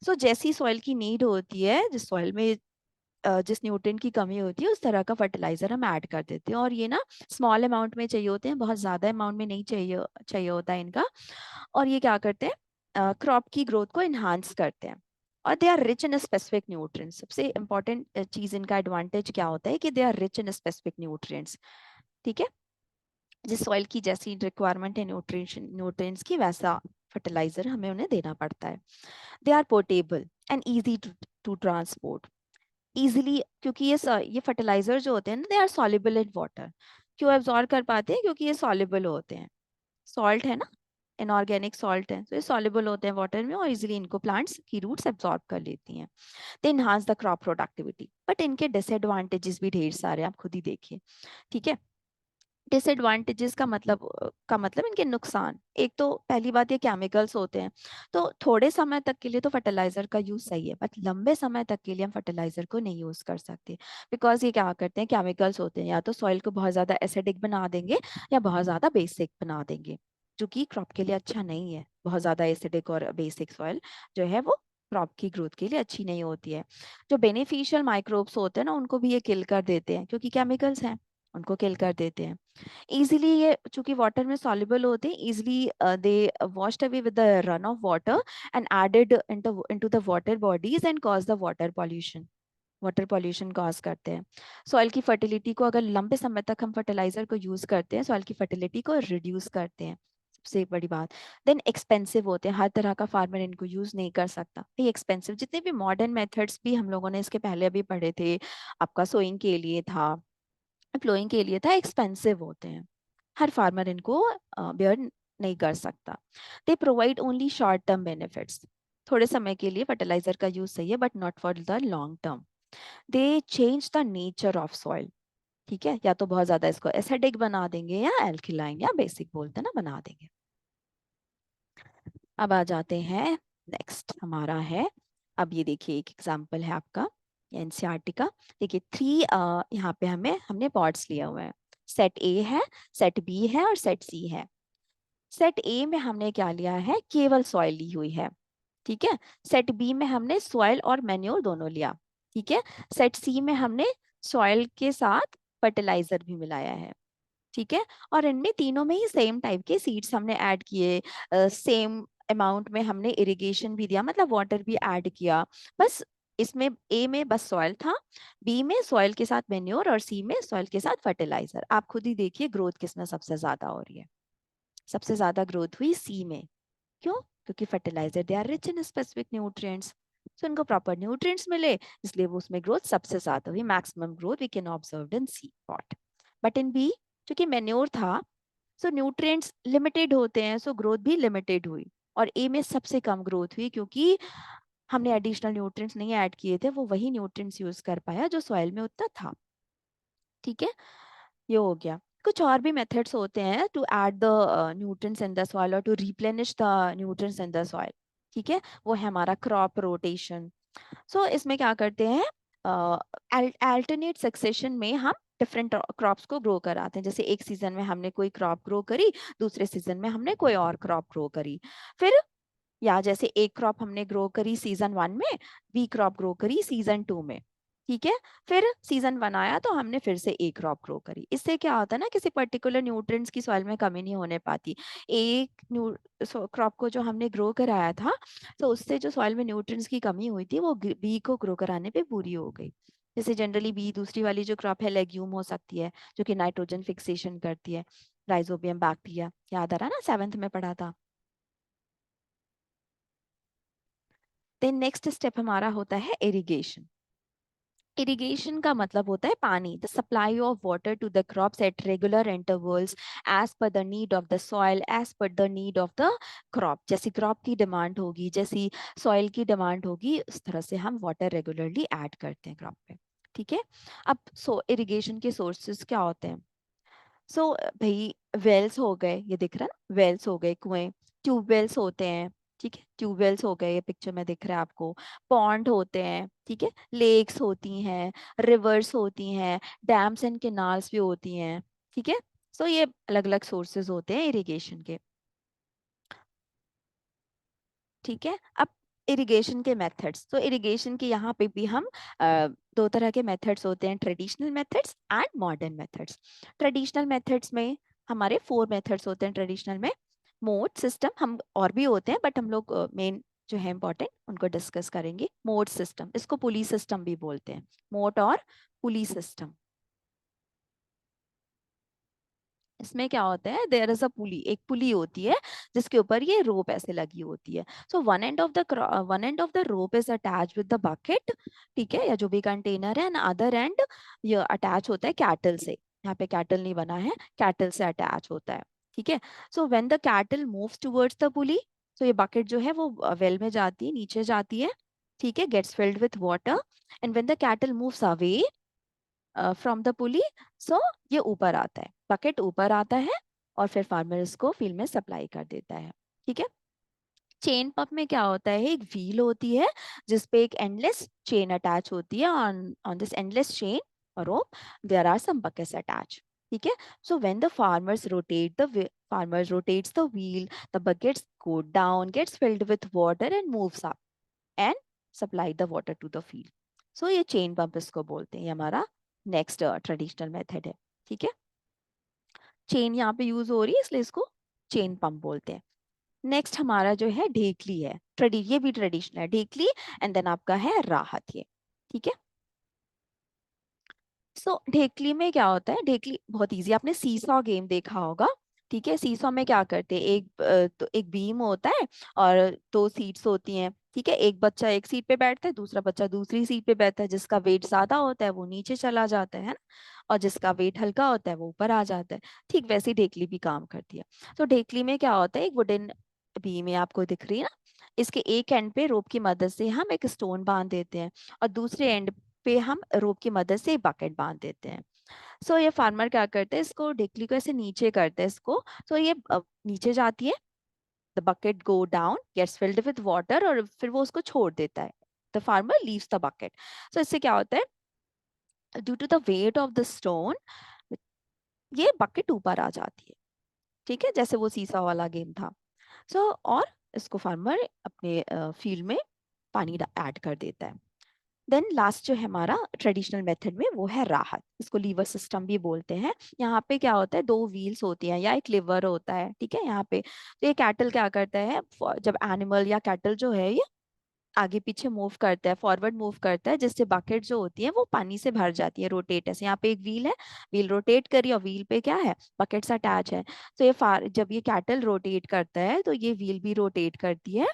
सो जैसी सॉइल की नीड होती है, जिस सॉइल में जिस न्यूट्रिएंट की कमी होती है, उस तरह का फर्टिलाइजर हम ऐड कर देते हैं, और ये ना स्मॉल अमाउंट में चाहिए होते हैं, बहुत ज्यादा अमाउंट में नहीं चाहिए चाहिए होता है इनका। और ये क्या करते हैं, क्रॉप की ग्रोथ को इन्हांस करते हैं, और they are rich in specific nutrients. सबसे इंपॉर्टेंट चीज इनका एडवांटेज क्या होता है कि they are rich in specific nutrients, ठीक है। जिस सॉइल की जैसी रिक्वायरमेंट है न्यूट्रिशन न्यूट्रिएंट्स की, वैसा फर्टिलाइजर हमें उन्हें देना पड़ता है। They are portable and easy to transport, easily, क्योंकि ये फर्टिलाइजर जो होते हैं ना, they are soluble in water. क्यों एब्जॉर्ब कर पाते हैं? क्योंकि ये सॉल्युबल होते हैं, सॉल्ट है ना, इनऑर्गेनिक सॉल्ट है, तो ये सॉल्युबल होते हैं वाटर में, और इजीली इनको प्लांट्स की रूट्स एब्जॉर्ब कर लेती हैं। They enhance the crop productivity, but इनके डिसएडवांटेजेस भी ढेर सारे, आप खुद ही देखिए, ठीक है। डिसएडवांटेजेस का मतलब इनके नुकसान। एक तो पहली बात ये केमिकल्स होते हैं, तो थोड़े समय तक के लिए तो फर्टिलाइजर का यूज सही है, बट लंबे समय तक के लिए हम फर्टिलाइजर को नहीं यूज कर सकते, बिकॉज ये क्या करते हैं, केमिकल्स होते हैं, या तो सॉइल को बहुत ज्यादा एसिडिक बना देंगे या बहुत ज्यादा बेसिक बना देंगे, जो कि क्रॉप के लिए अच्छा नहीं है। बहुत ज्यादा एसिडिक और बेसिक सॉइल जो है वो क्रॉप की ग्रोथ के लिए अच्छी नहीं होती है। जो बेनिफिशियल माइक्रोब्स होते हैं ना, उनको भी ये किल कर देते हैं, क्योंकि केमिकल्स हैं, उनको किल कर देते हैं इजीली। ये चूंकि वाटर में सॉल्युबल होते हैं easily, they washed away with the run of water and added into the water bodies and cause the water pollution। Water pollution cause करते हैं। सॉइल की फर्टिलिटी को, अगर लंबे समय तक हम फर्टिलाइजर को यूज करते हैं, सॉइल की फर्टिलिटी को रिड्यूस करते हैं, सबसे बड़ी बात। देन एक्सपेंसिव होते हैं, हर तरह का फार्मर इनको यूज नहीं कर सकता। ये एक्सपेंसिव, जितने भी मॉडर्न मेथड्स भी हम लोगों ने इसके पहले भी पढ़े थे, आपका सोइंग के लिए था, फ्लोइंग के लिए था, एक्सपेंसिव होते हैं, हर फार्मर इनको बेयर नहीं कर सकता। They provide only short term benefits. थोड़े समय के लिए फर्टिलाइजर का यूज सही है, but not for the long term. They change the nature of soil. ठीक है, या तो बहुत ज्यादा इसको एसिडिक बना देंगे या एल्किलाइन या बेसिक बोलते हैं ना, बना देंगे। अब आ जाते हैं, नेक्स्ट हमारा है, अब ये देखिए एक एग्जांपल है आपका एनसीईआरटी का। देखिए थ्री यहाँ पे हमने पॉट्स लिया हुआ है। सेट ए है, सेट बी है और सेट सी है। सेट ए में हमने क्या लिया है, केवल सॉइल ली हुई है। ठीक है। सेट बी में हमने सॉइल और मैन्योर दोनों लिया। ठीक है। सेट सी में हमने सॉइल के साथ फर्टिलाइजर भी मिलाया है। ठीक है। और इनमें तीनों में ही सेम टाइप के सीड्स हमने ऐड किए, सेम अमाउंट में हमने इरिगेशन भी दिया, मतलब वाटर भी ऐड किया। बस इसमें ए में बस सॉइल था, बी में सॉइल के साथ मेन्योर और सी में सॉइल के साथ फर्टिलाइजर। आप खुद ही देखिए ग्रोथ किसमें सबसे ज्यादा हो रही है। सबसे ज्यादा ग्रोथ हुई सी में। क्यों? क्योंकि fertiliser they are rich in specific nutrients, so इनको प्रॉपर न्यूट्रिएंट्स मिले, इसलिए वो उसमें ग्रोथ सबसे ज्यादा हुई। Maximum growth we can observe in C pot. But in B, क्योंकि मेन्योर था, सो न्यूट्रिएंट्स लिमिटेड होते हैं, सो ग्रोथ भी लिमिटेड हुई। और ए में सबसे कम ग्रोथ हुई, क्योंकि हमने एडिशनल न्यूट्रिएंट्स नहीं ऐड किए थे, वो वही न्यूट्रिएंट्स यूज कर पाया जो सॉइल में उतना था। ठीक है, ये हो गया। कुछ और भी मेथड्स होते हैं to add the nutrients in the soil और to replenish the nutrients in the soil. ठीक है, वो है हमारा क्रॉप रोटेशन। सो इसमें क्या करते हैं, अल्टरनेट सक्सेशन में हम डिफरेंट क्रॉप्स को ग्रो कराते हैं। जैसे एक सीजन में हमने कोई क्रॉप ग्रो करी, दूसरे सीजन में हमने कोई और क्रॉप ग्रो करी। फिर, या जैसे एक क्रॉप हमने ग्रो करी सीजन 1 में, बी क्रॉप ग्रो करी सीजन 2 में। ठीक है। फिर सीजन 1 आया तो हमने फिर से एक क्रॉप ग्रो करी। इससे क्या होता है ना, किसी पर्टिकुलर न्यूट्रिएंट्स की सॉइल में कमी नहीं होने पाती। एक क्रॉप को जो हमने ग्रो कराया था, तो उससे जो सॉइल में न्यूट्रिएंट्स की कमी हुई थी, वो बी को ग्रो कराने पे पूरी हो गई। जैसे जनरली बी, दूसरी वाली जो क्रॉप है लेग्यूम हो सकती है, जो कि नाइट्रोजन फिक्सेशन करती है, राइजोबियम बैक्टीरिया, याद आ रहा ना, 7th में पढ़ा था। देन नेक्स्ट स्टेप हमारा होता है इरिगेशन। इरिगेशन का मतलब होता है पानी, the supply of water to the crops at regular intervals as per the need of the soil, as per the need of the crop. जैसी क्रॉप की डिमांड होगी, जैसी सॉइल की डिमांड होगी, उस तरह से हम वाटर रेगुलरली ऐड करते हैं क्रॉप पे। ठीक है। अब इरिगेशन के सोर्सेज क्या होते हैं? सो भाई, वेल्स हो गए, ये दिख रहा है ना, वेल्स हो गए, कुएं। ट्यूबवेल्स होते हैं। ठीक है, ट्यूबवेल्स हो गए, ये पिक्चर में दिख रहा है आपको। पॉन्ड होते हैं। ठीक है, लेक्स होती हैं, रिवर्स होती हैं, डैम्स एंड कैनाल्स भी होती हैं। ठीक है। सो ये अलग अलग सोर्सेज होते हैं इरिगेशन के। ठीक है। अब इरिगेशन के मेथड्स, तो इरिगेशन के यहाँ पे भी हम दो तरह के मेथड्स होते हैं, traditional methods and modern methods. Traditional methods में हमारे 4 मेथड्स होते हैं ट्रेडिशनल में। मोड सिस्टम, हम और भी होते हैं बट हम लोग मेन जो है इंपॉर्टेंट उनको डिस्कस करेंगे। मोड सिस्टम, इसको पुली सिस्टम भी बोलते हैं, मोड और पुली सिस्टम। इसमें क्या होता है, देयर इज अ पुली, एक पुली होती है जिसके ऊपर ये रोप ऐसे लगी होती है। So one and of the rope is attach with the bucket. ठीक है, या जो भी कंटेनर है, एंड अदर एंड ये अटैच होता है कैटल से। यहाँ पे कैटल नहीं बना है, कैटल से अटैच होता है। ठीक है। So when the cattle moves towards the पुली, तो ये बकेट जो है वो वेल में जाती है, नीचे जाती है। ठीक है, gets filled with water. And when the cattle moves away from the pulley, so ये ऊपर आता है। बकेट ऊपर आता है और फिर फार्मर इसको फील्ड में सप्लाई कर देता है। ठीक है। चेन पंप में क्या होता है, एक व्हील होती है जिसपे एक एंडलेस चेन अटैच होती है। On on this endless chain और rope there are some buckets attach. ठीक है। So when the farmers rotates the wheel, the buckets go down, gets filled with water and moves up and supply the water to the field. So ये चेन पंप इसको बोलते हैं। ये हमारा नेक्स्ट ट्रेडिशनल मेथड है। ठीक है। चेन यहाँ पे यूज हो रही है इसलिए इसको चेन पंप बोलते हैं। नेक्स्ट हमारा जो है ढेकली है। ये भी ट्रेडिशनल है ढेकली। एंड देन आपका है राहत ये। ठीक है। सो ढेकली में क्या होता है, ढेकली बहुत इजी, आपने सीसॉ गेम देखा होगा। ठीक है। सीसॉ में क्या करते हैं, तो एक बीम होता है और दो सीट्स होती हैं। ठीक है। एक बच्चा एक सीट पे बैठता है, दूसरा बच्चा दूसरी सीट पे बैठता है। जिसका वेट ज्यादा होता है वो नीचे चला जाता है ना, और जिसका वेट हल्का होता है वो ऊपर आ जाता है। ठीक वैसे ही ढेकली भी काम करती है। तो ढेकली में क्या होता है, एक वुडन बीम है आपको दिख रही है ना, इसके एक एंड पे रोप की मदद से हम एक स्टोन बांध देते हैं और दूसरे एंड पे हम रोप की मदद से एक बकेट बांध देते हैं। सो ये फार्मर क्या करते हैं, इसको ढेकली को ऐसे नीचे करते हैं इसको। सो ये नीचे जाती है, the bucket go down, gets filled with water, और फिर वो उसको छोड़ देता है। The farmer leaves the bucket. So इससे क्या होता है, due to the weight of the stone ये बकेट ऊपर आ जाती है। ठीक है, जैसे वो सीसा वाला गेम था। सो और इसको फार्मर अपने फील्ड में पानी ऐड कर देता है। देन लास्ट जो है हमारा ट्रेडिशनल मेथड में वो है राहत। इसको लीवर सिस्टम भी बोलते हैं। यहाँ पे क्या होता है, दो व्हील्स होती हैं या एक लिवर होता है। ठीक है। यहाँ पे तो ये कैटल क्या करता है, जब एनिमल या कैटल जो है ये आगे पीछे मूव करता है, फॉरवर्ड मूव करता है, जिससे बकेट जो होती है वो पानी से भर जाती है, रोटेट। ऐसे यहाँ पे एक व्हील है, व्हील रोटेट करी और व्हील पे क्या है, बकेट्स अटैच है। तो ये जब ये कैटल रोटेट करता है तो ये व्हील भी रोटेट करती है,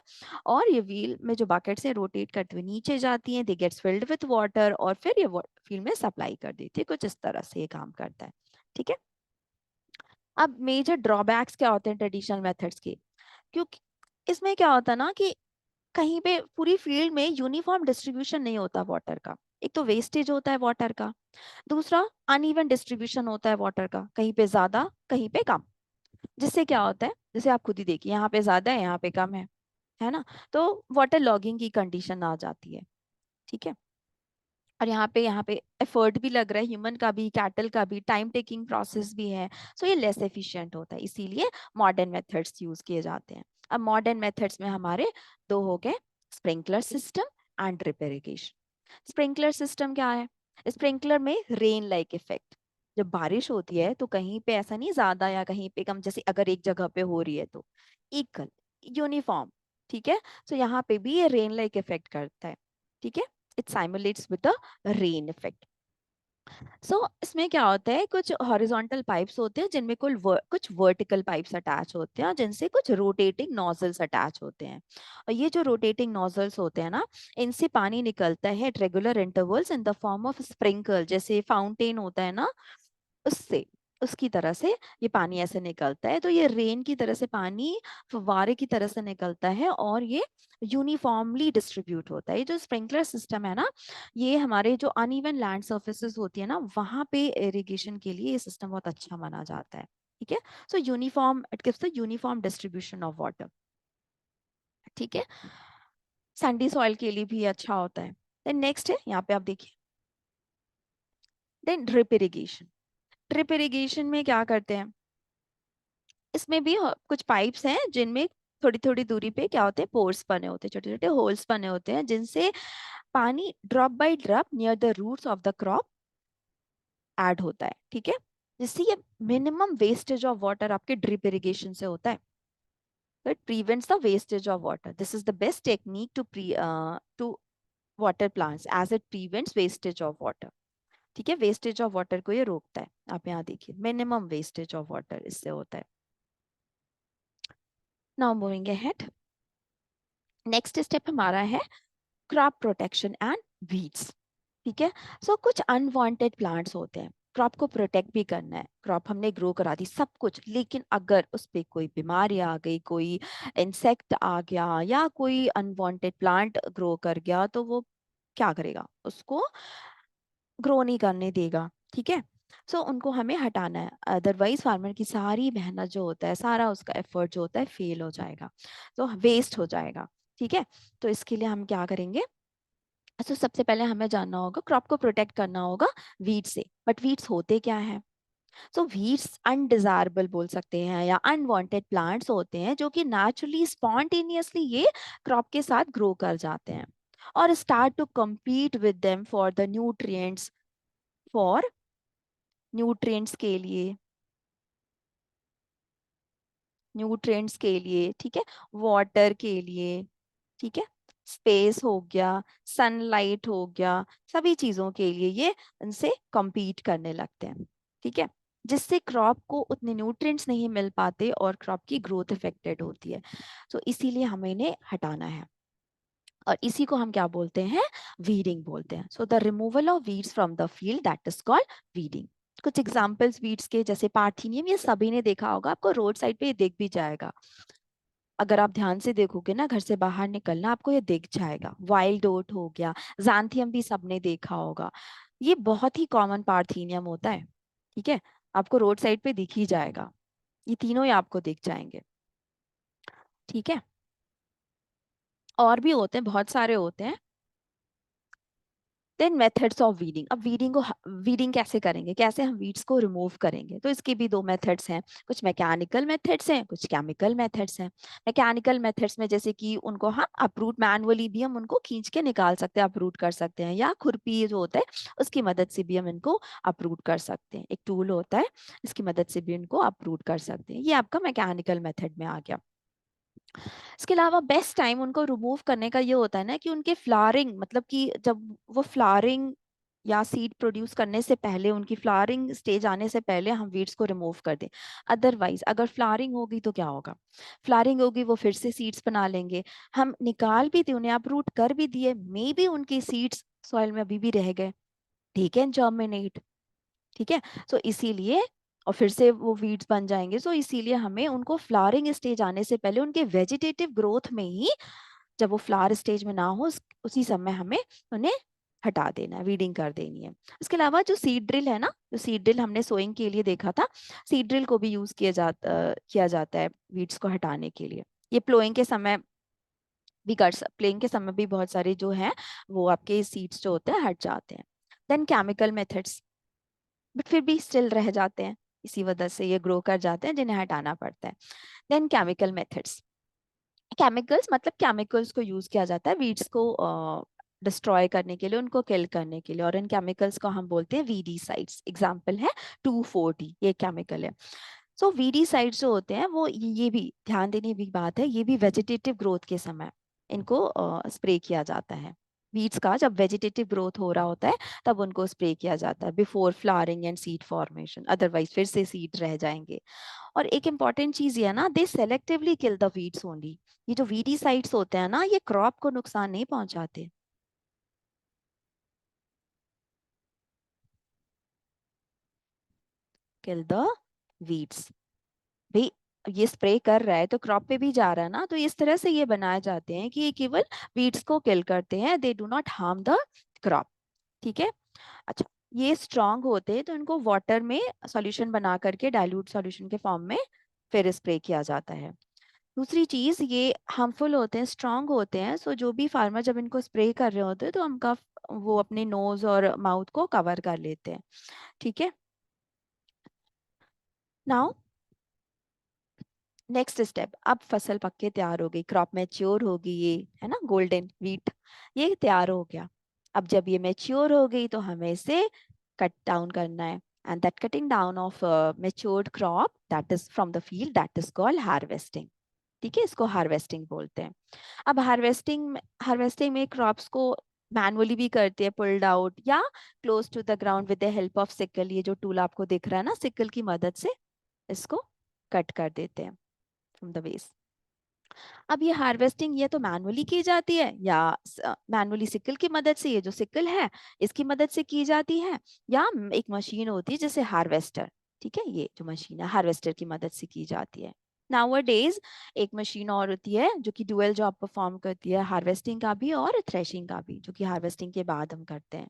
और ये व्हील में जो बकेट्स है रोटेट करते हुए नीचे जाती हैं, they gets filled with water, और फिर ये फील्ड में सप्लाई कर देती है। कुछ इस तरह से ये काम करता है। ठीक है। अब मेजर ड्रॉबैक्स क्या होते हैं ट्रेडिशनल मेथड्स के, क्योंकि इसमें क्या होता है ना कि कहीं पे पूरी फील्ड में यूनिफॉर्म डिस्ट्रीब्यूशन नहीं होता वाटर का। एक तो वेस्टेज होता है वाटर का, दूसरा अनइवन डिस्ट्रीब्यूशन होता है वाटर का, कहीं पे ज्यादा कहीं पे कम। जिससे क्या होता है, जैसे आप खुद ही देखिए, यहाँ पे ज्यादा है यहाँ पे कम है ना। तो वाटर लॉगिंग की कंडीशन आ जाती है। ठीक है। और यहाँ पे एफर्ट भी लग रहा है, ह्यूमन का भी कैटल का भी, टाइम टेकिंग प्रोसेस भी है। सो ये लेस एफिशिएंट होता है, इसीलिए मॉडर्न मेथड्स यूज किए जाते हैं। अब मॉडर्न मेथड्स में हमारे दो हो गए, sprinkler system and drip irrigation. Sprinkler system क्या है, स्प्रिंकलर में रेन लाइक इफेक्ट। जब बारिश होती है तो कहीं पे ऐसा नहीं ज्यादा या कहीं पे कम, जैसे अगर एक जगह पे हो रही है तो इक्वल, यूनिफॉर्म। ठीक है। तो यहाँ पे भी ये रेन लाइक इफेक्ट करता है। ठीक है। It simulates with the rain effect. सो इसमें क्या होता है, कुछ हॉरिजॉन्टल पाइप्स होते हैं जिनमें कुछ वर्टिकल पाइप्स अटैच होते हैं, जिनसे कुछ रोटेटिंग नोजल्स अटैच होते हैं। और ये जो रोटेटिंग नोजल्स होते हैं ना, इनसे पानी निकलता है eight regular intervals in the form of sprinkle, जैसे फाउंटेन होता है ना, उससे उसकी तरह से ये पानी ऐसे निकलता है। तो ये रेन की तरह से पानी फव्वारे की तरह से निकलता है और ये यूनिफॉर्मली डिस्ट्रीब्यूट होता है। ये जो स्प्रिंकलर सिस्टम है ना, ये हमारे जो अनइवन लैंड सर्फेसेस होती है ना, वहां पे इरिगेशन के लिए ये सिस्टम बहुत अच्छा माना जाता है। ठीक है। सो uniform, it gives the uniform distribution of water. ठीक है। सैंडी सॉइल के लिए भी अच्छा होता है। देन नेक्स्ट है, यहाँ पे आप देखिए, then drip irrigation. Drip irrigation में क्या करते हैं, इसमें भी कुछ पाइप्स हैं जिनमें थोड़ी थोड़ी दूरी पे क्या होते हैं, पोर्स बने होते हैं, छोटे छोटे होल्स बने होते हैं, जिनसे पानी drop by drop near the roots of the crop add होता है। ठीक है। जिससे ये मिनिमम वेस्टेज ऑफ वाटर आपके ड्रिप इरिगेशन से होता है। तो it prevents the wastage of water. This is the best technique to water plants as it prevents wastage of water. ठीक है। वेस्टेज ऑफ वाटर को ये रोकता है। आप यहाँ देखिए, मिनिमम वेस्टेज ऑफ वाटर इससे होता है। Now moving ahead, next step हमारा है क्रॉप प्रोटेक्शन एंड वीड्स। ठीक है। सो कुछ अनवांटेड प्लांट्स होते हैं, क्रॉप को प्रोटेक्ट भी करना है, क्रॉप हमने ग्रो करा दी सब कुछ, लेकिन अगर उस पे कोई बीमारी आ गई, कोई इंसेक्ट आ गया या कोई अनवांटेड प्लांट ग्रो कर गया, तो वो क्या करेगा, उसको ग्रो नहीं करने देगा। ठीक है। सो उनको हमें हटाना है, अदरवाइज फार्मर की सारी मेहनत जो होता है, सारा उसका एफर्ट जो होता है फेल हो जाएगा, तो वेस्ट हो जाएगा। ठीक है, तो इसके लिए हम क्या करेंगे? तो सबसे पहले हमें जानना होगा, क्रॉप को प्रोटेक्ट करना होगा वीड से। बट वीड्स होते क्या है? सो वीड्स अनडिजायरेबल बोल सकते हैं या अनवांटेड प्लांट्स होते हैं जो कि नेचुरली स्पॉन्टेनियसली ये क्रॉप के साथ ग्रो कर जाते हैं और start to compete with them for the nutrients, for nutrients के लिए, न्यूट्रिएंट्स के लिए, ठीक है, वाटर के लिए, ठीक है, स्पेस हो गया, सनलाइट हो गया, सभी चीजों के लिए ये इनसे compete करने लगते हैं। ठीक है, जिससे क्रॉप को उतने न्यूट्रिएंट्स नहीं मिल पाते और क्रॉप की ग्रोथ इफेक्टेड होती है। तो इसीलिए हमें इन्हें हटाना है और इसी को हम क्या बोलते हैं? वीडिंग बोलते हैं। So the removal of weeds from the field, that is called weeding. कुछ एग्जांपल्स वीड्स के, जैसे पार्थेनियम, ये सभी ने देखा होगा, आपको रोड साइड पे ये दिख भी जाएगा। अगर आप ध्यान से देखोगे ना, घर से बाहर निकलना, आपको ये दिख जाएगा। वाइल्ड ओट हो गया, ज़ैंथियम भी सबने देखा होगा, ये बहुत ही कॉमन पार्थेनियम होता है। ठीक है, आपको रोड साइड पे दिख ही जाएगा, ये तीनों ही आपको दिख जाएंगे। ठीक है, और भी होते हैं, बहुत सारे होते हैं। Then methods of weeding. अब वीडिंग कैसे करेंगे, कैसे हम वीड्स को रिमूव करेंगे? तो इसके भी दो मेथड्स हैं, कुछ मैकेनिकल मेथड्स हैं, कुछ केमिकल मेथड्स हैं। मैकेनिकल मेथड्स में जैसे कि उनको हम अप्रूट, मैनुअली भी हम उनको खींच के निकाल सकते हैं, अप्रूट कर सकते हैं, या खुरपी जो होता है उसकी मदद से भी हम इनको अप्रूट कर सकते हैं। एक टूल होता है, इसकी मदद से भी इनको अप्रूट कर सकते हैं। ये आपका मैकेनिकल मेथड में आ गया। इसके अलावा बेस्ट टाइम उनको रिमूव करने का ये होता है ना कि उनके फ्लावरिंग, मतलब कि जब वो फ्लावरिंग या सीड प्रोड्यूस करने से पहले, उनकी फ्लावरिंग स्टेज आने से पहले हम वीड्स को रिमूव कर दें। अदरवाइज अगर फ्लावरिंग होगी तो क्या होगा? फ्लावरिंग होगी, वो फिर से सीड्स बना लेंगे, हम निकाल भी दिए, उन्हें अप्रूट कर भी दिए, मे बी उनकी सीड्स सॉइल में अभी भी रह गए, ठीक है, जर्मिनेट। ठीक है, सो इसीलिए, और फिर से वो वीड्स बन जाएंगे। सो इसीलिए हमें उनको फ्लावरिंग स्टेज आने से पहले, उनके वेजिटेटिव ग्रोथ में ही, जब वो फ्लावर स्टेज में ना हो, उसी समय हमें उन्हें हटा देना है, वीडिंग कर देनी है। इसके अलावा जो सीड ड्रिल है ना, जो सीड ड्रिल हमने सोइंग के लिए देखा था, सीड ड्रिल को भी यूज किया जाता है वीड्स को हटाने के लिए। ये प्लोइंग के समय भी प्लेइंग के समय भी बहुत सारे जो है वो आपके सीड्स जो होते हैं हट जाते हैं। देन केमिकल मेथड्स, बट फिर भी स्टिल रह जाते हैं, इसी वजह से ये ग्रो कर जाते हैं, जिन्हें हटाना पड़ता है। देन केमिकल मेथड्स, केमिकल्स मतलब केमिकल्स को यूज किया जाता है वीड्स को डिस्ट्रॉय करने के लिए, उनको किल करने के लिए, और इन केमिकल्स को हम बोलते हैं वीडीसाइड्स। एग्जांपल है 2,4-D, ये केमिकल है। सो वीडीसाइड्स जो होते हैं वो, ये भी ध्यान देने की बात है, ये भी वेजिटेटिव ग्रोथ के समय इनको स्प्रे किया जाता है। वीड्स का जब वेजिटेटिव ग्रोथ हो रहा होता है तब उनको स्प्रे किया जाता है, before flowering and seed formation, otherwise फिर से सीड रह जाएंगे। और एक इम्पॉर्टेंट चीज ये है ना, they selectively kill the weeds only. ये जो वीडीसाइड्स होते हैं ना, ये क्रॉप को नुकसान नहीं पहुंचाते। किल द वीड्स, भाई ये स्प्रे कर रहा है तो क्रॉप पे भी जा रहा है ना, तो इस तरह से ये बनाए जाते हैं कि ये केवल वीड्स को किल करते हैं, they do not harm the crop. ठीक है, अच्छा, ये स्ट्रांग होते हैं तो इनको वाटर में सॉल्यूशन बना करके, डाइल्यूट सॉल्यूशन के फॉर्म में फिर स्प्रे किया जाता है। दूसरी चीज, ये हार्मफुल होते हैं, स्ट्रांग होते हैं, सो जो भी फार्मर जब इनको स्प्रे कर रहे होते हैं तो उनका वो अपने नोज और माउथ को कवर कर लेते हैं। ठीक है, नाउ नेक्स्ट स्टेप, अब फसल पक के तैयार हो गई, क्रॉप मैच्योर होगी, ये है ना गोल्डन व्हीट, ये तैयार हो गया। अब जब ये मैच्योर हो गई तो हमें इसे कट डाउन करना है, and that cutting down of matured crop, that is from the field, that is called harvesting. ठीक है, इसको हार्वेस्टिंग बोलते हैं। अब हार्वेस्टिंग में क्रॉप्स को मैनुअली भी करते हैं, पुल्ड आउट या close to the ground with the help of sickle, ये जो टूल आपको दिख रहा है ना, सिकल की मदद से इसको कट कर देते हैं फ्रॉम द बेस। अब ये हार्वेस्टिंग ये तो मैनुअली की जाती है, या मैनुअली सिकल की मदद से, ये जो सिकल है इसकी मदद से की जाती है, या एक मशीन होती है जैसे हार्वेस्टर। ठीक है, ये जो मशीन है हार्वेस्टर की मदद से की जाती है। नाउअडेज एक मशीन और होती है जो कि डुअल जॉब परफॉर्म करती है, हार्वेस्टिंग का भी और थ्रेशिंग का भी, जो कि हार्वेस्टिंग के बाद हम करते हैं।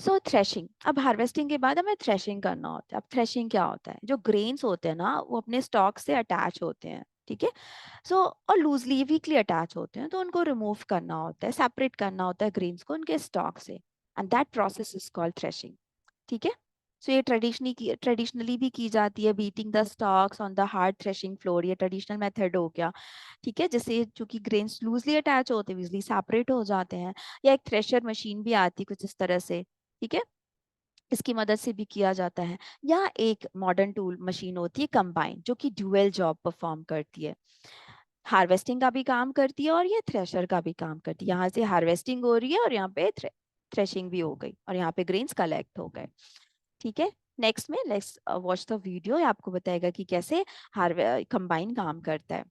सो थ्रेशिंग, अब हार्वेस्टिंग के बाद हमें थ्रेशिंग करना होता है। अब थ्रेशिंग क्या होता है, जो ग्रेन्स होते हैं ना वो अपने स्टॉक से अटैच होते हैं, ठीक है। सो और लूजली वीकली अटैच होते हैं, तो उनको रिमूव करना होता है, सेपरेट करना होता है ग्रेन्स को उनके स्टॉक से, and that process is called threshing, ठीक है। सो ये ट्रेडिशनली भी की जाती है, beating the stocks on the hard threshing floor, ये ट्रेडिशनल मेथड हो गया, ठीक है। जिससे चूंकि ग्रेन्स लूजली अटैच होते हैं, इजली सेपरेट हो जाते हैं। या एक थ्रेशर मशीन भी आती है कुछ इस तरह से, ठीक है, इसकी मदद से भी किया जाता है। या एक मॉडर्न टूल मशीन होती है कंबाइन, जो कि ड्यूअल जॉब परफॉर्म करती है, हार्वेस्टिंग का भी काम करती है और ये थ्रेशर का भी काम करती है। यहाँ से हार्वेस्टिंग हो रही है और यहाँ पे थ्रेशिंग भी हो गई और यहाँ पे ग्रेन्स कलेक्ट हो गए, ठीक है। नेक्स्ट में लेट्स वॉच द वीडियो, ये आपको बताएगा कि कैसे हार्वे कंबाइन काम करता है।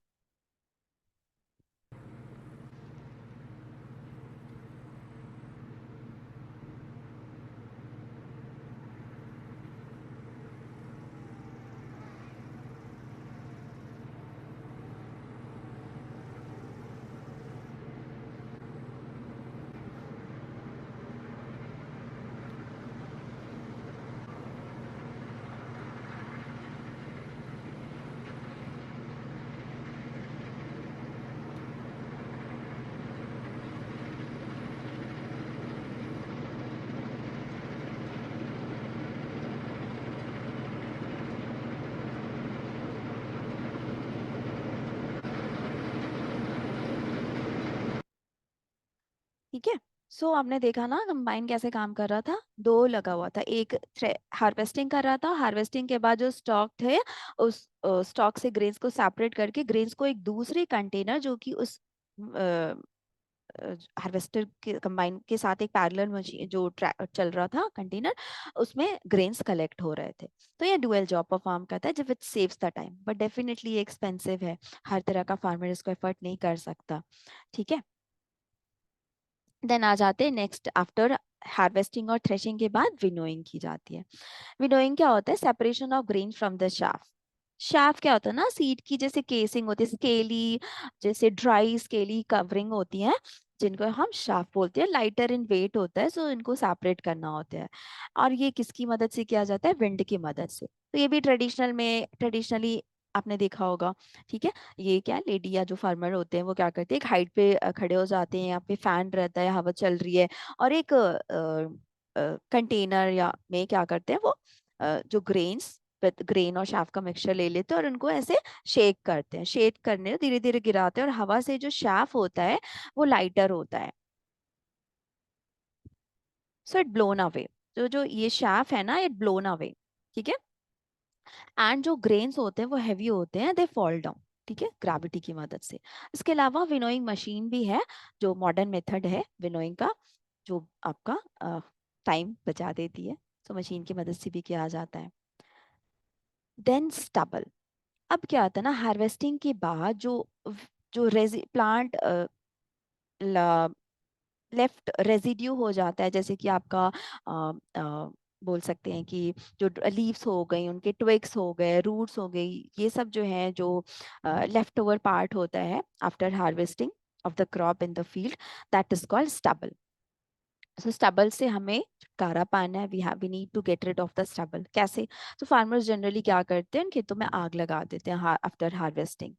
ठीक है। सो आपने देखा ना कंबाइन कैसे काम कर रहा था, दो लगा हुआ था, एक हार्वेस्टिंग कर रहा था, हार्वेस्टिंग के बाद जो स्टॉक थे उस स्टॉक से ग्रेन्स को सेपरेट करके ग्रेन्स को एक दूसरे कंटेनर, जो कि उस हार्वेस्टर के कंबाइन के साथ एक पैरेलल मशीन जो चल रहा था कंटेनर, उसमें ग्रेन्स कलेक्ट हो रहे थे। तो ये डुअल जॉब परफॉर्म करता है, जब it saves the time, but definitely expensive है, हर तरह का फार्मर इसको एफर्ट नहीं कर सकता, ठीक है। देन आ जाते हैं नेक्स्ट, आफ्टर हार्वेस्टिंग और थ्रेशिंग के बाद विनोइंग की जाती है। विनोइंग क्या होता है, separation of grain from the shaft. Shaft क्या होता है ना, सीड की जैसे केसिंग होती है, स्केली, जैसे ड्राई स्केली कवरिंग होती है, जिनको हम शाफ्ट बोलते हैं, लाइटर इन वेट होता है, सो इनको सेपरेट करना होता है। और ये किसकी मदद से किया जाता है, विंड की मदद से। तो ये भी ट्रेडिशनली आपने देखा होगा, ठीक है। ये क्या, लेडी या जो फार्मर होते हैं वो क्या करते हैं, एक हाइट पे खड़े हो जाते हैं, यहाँ पे फैन रहता है, हवा चल रही है, और एक कंटेनर या में क्या करते हैं वो, जो ग्रेन और शाफ्ट का मिक्सचर ले लेते हैं और उनको ऐसे शेक करते हैं, शेक करने धीरे धीरे गिराते हैं, और हवा से जो शाफ्ट होता है वो लाइटर होता है, सो इट ब्लोन अवे। जो जो ये शाफ्ट है ना, इट ब्लोन अवे, ठीक है। एंड जो ग्रेन्स होते हैं वो हैवी होते हैं, दे फॉल डाउन, ठीक है, ग्रेविटी की मदद से। इसके अलावा विनोइंग मशीन भी है, जो मॉडर्न मेथड है विनोइंग का, जो आपका टाइम बचा देती है, तो मशीन की मदद से भी किया जाता है। देन स्टबल, अब क्या आता है ना, हार्वेस्टिंग के बाद जो जो प्लांट लेफ्ट रेजिड्यू हो जाता है, जैसे कि आपका बोल सकते हैं कि जो लीव्स हो गई, उनके ट्विग्स हो गए, रूट्स हो गई, ये सब जो है, जो लेफ्ट ओवर पार्ट होता है after harvesting of the crop in the field, that is called stubble. So stubble से हमें छुटकारा पाना है, we need to get rid of the stubble. कैसे, तो फार्मर्स जनरली क्या करते हैं, खेतों में आग लगा देते हैं आफ्टर हार्वेस्टिंग,